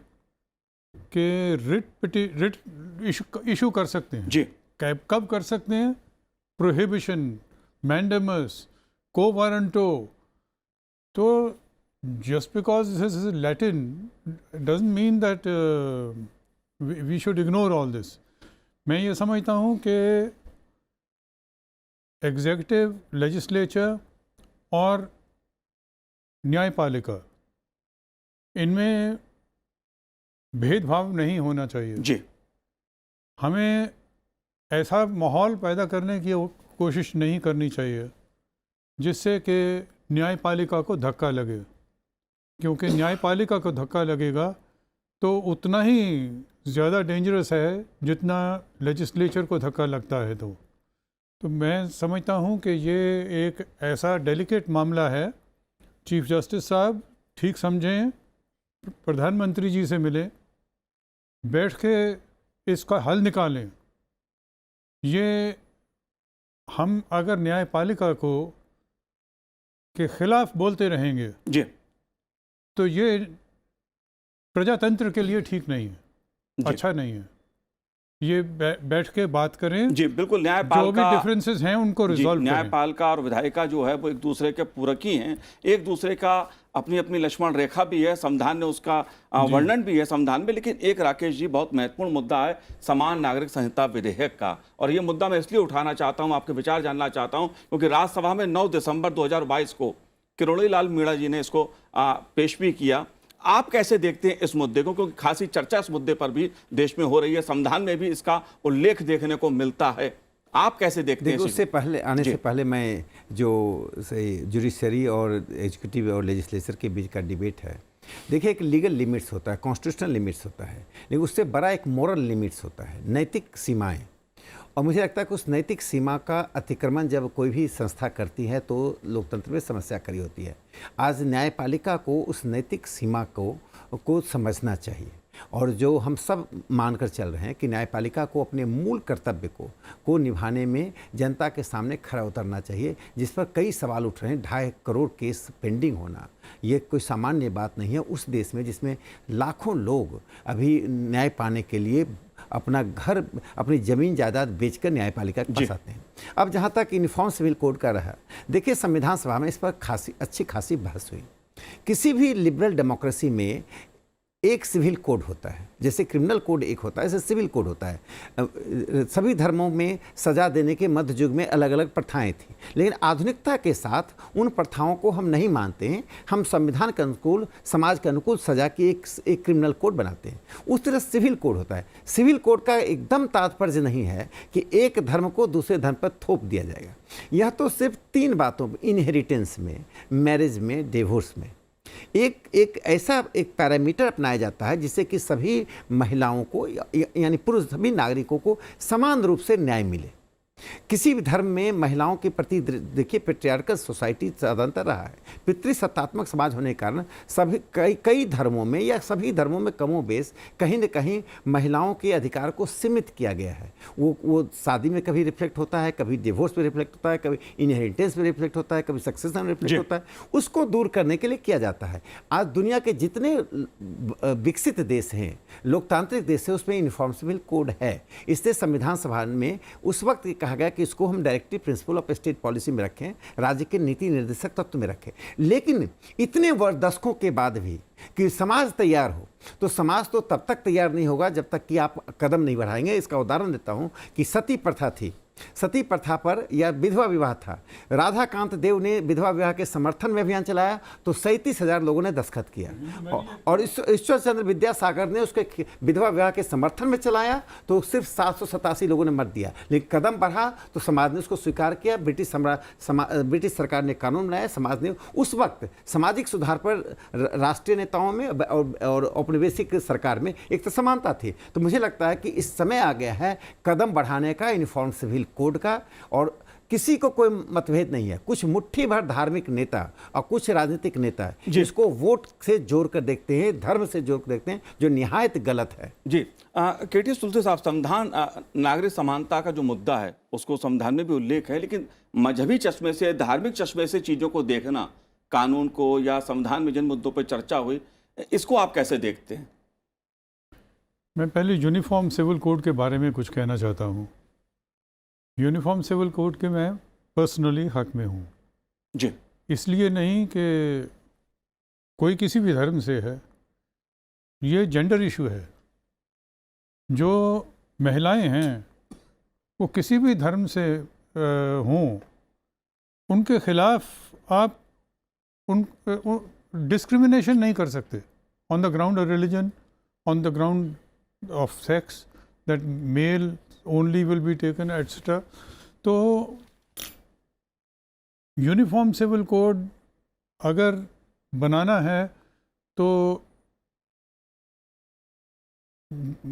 कि रिट इशू कर सकते हैं जी। कब कर सकते हैं? प्रोहिबिशन, मैंडेमस, को वारंटो। तो just because this is Latin doesn't mean that we should ignore all this. मैं ये समझता हूँ कि एग्जीक्यूटिव, लेजिस्लेचर और न्यायपालिका, इनमें भेदभाव नहीं होना चाहिए जी। हमें ऐसा माहौल पैदा करने की कोशिश नहीं करनी चाहिए जिससे कि न्यायपालिका को धक्का लगे, क्योंकि न्यायपालिका को धक्का लगेगा तो उतना ही ज़्यादा डेंजरस है जितना लेजिस्लेचर को धक्का लगता है। तो मैं समझता हूँ कि ये एक ऐसा डेलिकेट मामला है। चीफ जस्टिस साहब ठीक समझें, प्रधानमंत्री जी से मिलें, बैठ के इसका हल निकालें। ये हम अगर न्यायपालिका को के खिलाफ बोलते रहेंगे जी तो ये प्रजातंत्र के लिए ठीक नहीं है, अच्छा नहीं है। ये बैठ के बात करें जी। बिल्कुल। जो भी डिफरेंसेस हैं उनको रिजॉल्व करें। न्यायपालिका और विधायिका जो है वो एक दूसरे के पूरक ही हैं, एक दूसरे का अपनी अपनी लक्ष्मण रेखा भी है, संविधान ने उसका वर्णन भी है संविधान में। लेकिन एक राकेश जी, बहुत महत्वपूर्ण मुद्दा है समान नागरिक संहिता विधेयक का, और ये मुद्दा मैं इसलिए उठाना चाहता हूँ, आपके विचार जानना चाहता हूँ, क्योंकि राज्यसभा में 9 दिसंबर 2022 को किरोड़ी लाल मीणा जी ने इसको पेश भी किया। आप कैसे देखते हैं इस मुद्दे को, क्योंकि खासी चर्चा इस मुद्दे पर भी देश में हो रही है, संविधान में भी इसका उल्लेख देखने को मिलता है। आप कैसे देखते हैं? उससे पहले आने से पहले मैं जो जुडिशरी और एग्जीक्यूटिव और लेजिस्लेचर के बीच का डिबेट है, देखिए एक लीगल लिमिट्स होता है, कॉन्स्टिट्यूशनल लिमिट्स होता है, लेकिन उससे बड़ा एक मॉरल लिमिट्स होता है, नैतिक सीमाएं। और मुझे लगता है कि उस नैतिक सीमा का अतिक्रमण जब कोई भी संस्था करती है तो लोकतंत्र में समस्या खड़ी होती है। आज न्यायपालिका को उस नैतिक सीमा को समझना चाहिए, और जो हम सब मानकर चल रहे हैं कि न्यायपालिका को अपने मूल कर्तव्य को निभाने में जनता के सामने खड़ा उतरना चाहिए, जिस पर कई सवाल उठ रहे हैं। 2.5 करोड़ केस पेंडिंग होना ये कोई सामान्य बात नहीं है उस देश में जिसमें लाखों लोग अभी न्याय पाने के लिए अपना घर, अपनी ज़मीन जायदाद बेचकर न्यायपालिका के पास आते हैं। अब जहाँ तक यूनिफॉर्म सिविल कोड का रहा, देखिए संविधान सभा में इस पर अच्छी खासी बहस हुई। किसी भी लिबरल डेमोक्रेसी में एक सिविल कोड होता है, जैसे क्रिमिनल कोड एक होता है, ऐसे सिविल कोड होता है। सभी धर्मों में सज़ा देने के मध्य युग में अलग अलग प्रथाएं थी, लेकिन आधुनिकता के साथ उन प्रथाओं को हम नहीं मानते हैं। हम संविधान के अनुकूल, समाज के अनुकूल सज़ा की एक क्रिमिनल कोड बनाते हैं। उस तरह सिविल कोड होता है। सिविल कोड का एकदम तात्पर्य नहीं है कि एक धर्म को दूसरे धर्म पर थोप दिया जाएगा। यह तो सिर्फ 3 बातों, इनहेरिटेंस में, मैरिज में, डिवोर्स में, एक ऐसा एक पैरामीटर अपनाया जाता है जिससे कि सभी महिलाओं को यानी पुरुष सभी नागरिकों को समान रूप से न्याय मिले। किसी भी धर्म में महिलाओं के प्रति देखिए पेट्रियार्कल सोसाइटी ज़्यादातर रहा है, पितृसत्तात्मक समाज होने के कारण सभी कई धर्मों में या सभी धर्मों में कमोबेश कहीं न कहीं महिलाओं के अधिकार को सीमित किया गया है। वो शादी में कभी रिफ्लेक्ट होता है, कभी डिवोर्स में रिफ्लेक्ट होता है, कभी इनहेरिटेंस में रिफ्लेक्ट होता है, कभी सक्सेशन में रिफ्लेक्ट होता है। उसको दूर करने के लिए किया जाता है। आज दुनिया के जितने विकसित देश हैं, लोकतांत्रिक देश है, उसमें यूनिफॉर्म सिविल कोड है। इसलिए संविधान सभा में उस वक्त कहा गया कि इसको हम directive principle of state policy में रखें, राज्य के नीति निर्देशक तत्व में रखें। लेकिन इतने दशकों के बाद भी कि समाज तैयार हो, तो समाज तो तब तक तैयार नहीं होगा जब तक कि आप कदम नहीं बढ़ाएंगे। इसका उदाहरण देता हूं कि सती प्रथा थी, सती प्रथा पर या विधवा विवाह था। राधाकांत देव ने विधवा विवाह के समर्थन में अभियान चलाया तो 37,000 लोगों ने दस्तखत किया, और ईश्वर चंद्र विद्यासागर ने उसके विधवा विवाह के समर्थन में चलाया तो सिर्फ 787 लोगों ने मत दिया। लेकिन कदम बढ़ा तो समाज ने उसको स्वीकार किया। ब्रिटिश सरकार ने कानून बनाया, समाज ने उस वक्त सामाजिक सुधार पर राष्ट्रीय नेताओं में और औपनिवेशिक सरकार में एक तो समानता थी। तो मुझे लगता है कि इस समय आ गया है कदम बढ़ाने का यूनिफॉर्म सिविल कोड का, और किसी को कोई मतभेद नहीं है। कुछ मुट्ठी भर धार्मिक नेता और कुछ राजनीतिक नेता जिसको वोट से जोड़ कर देखते हैं, धर्म से जोड़ कर देखते हैं, जो निहायत गलत है। जी केटी तुलसी साहब, संविधान नागरिक समानता का जो मुद्दा है उसको संविधान में भी उल्लेख है, लेकिन मजहबी चश्मे से, धार्मिक चश्मे से चीज़ों को देखना, कानून को या संविधान में जिन मुद्दों पर चर्चा हुई, इसको आप कैसे देखते हैं? मैं पहले यूनिफॉर्म सिविल कोड के बारे में कुछ कहना चाहता हूँ। यूनिफॉर्म सिविल कोड के मैं पर्सनली हक में हूँ। जी। इसलिए नहीं कि कोई किसी भी धर्म से है, ये जेंडर इशू है। जो महिलाएं हैं वो किसी भी धर्म से हों, उनके खिलाफ आप डिस्क्रिमिनेशन नहीं कर सकते on the ground of religion, on the ground of sex, that male only will be taken etc. तो यूनिफॉर्म सिविल कोड अगर बनाना है तो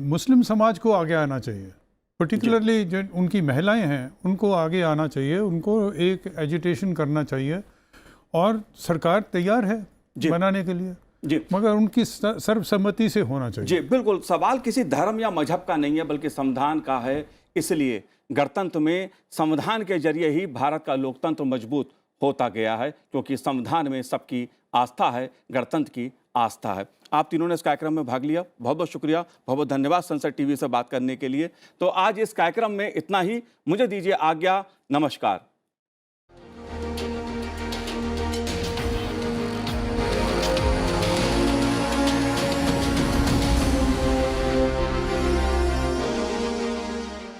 मुस्लिम समाज को आगे आना चाहिए, पर्टिकुलरली जो उनकी महिलाएं हैं उनको आगे आना चाहिए, उनको एक एजिटेशन करना चाहिए, और सरकार तैयार है बनाने के लिए जी, मगर उनकी सर्वसम्मति से होना चाहिए। जी बिल्कुल, सवाल किसी धर्म या मजहब का नहीं है बल्कि संविधान का है। इसलिए गणतंत्र में संविधान के जरिए ही भारत का लोकतंत्र मजबूत होता गया है, क्योंकि संविधान में सबकी आस्था है, गणतंत्र की आस्था है। आप तीनों ने इस कार्यक्रम में भाग लिया, बहुत बहुत शुक्रिया, बहुत बहुत धन्यवाद संसद टीवी से बात करने के लिए। तो आज इस कार्यक्रम में इतना ही, मुझे दीजिए आज्ञा, नमस्कार।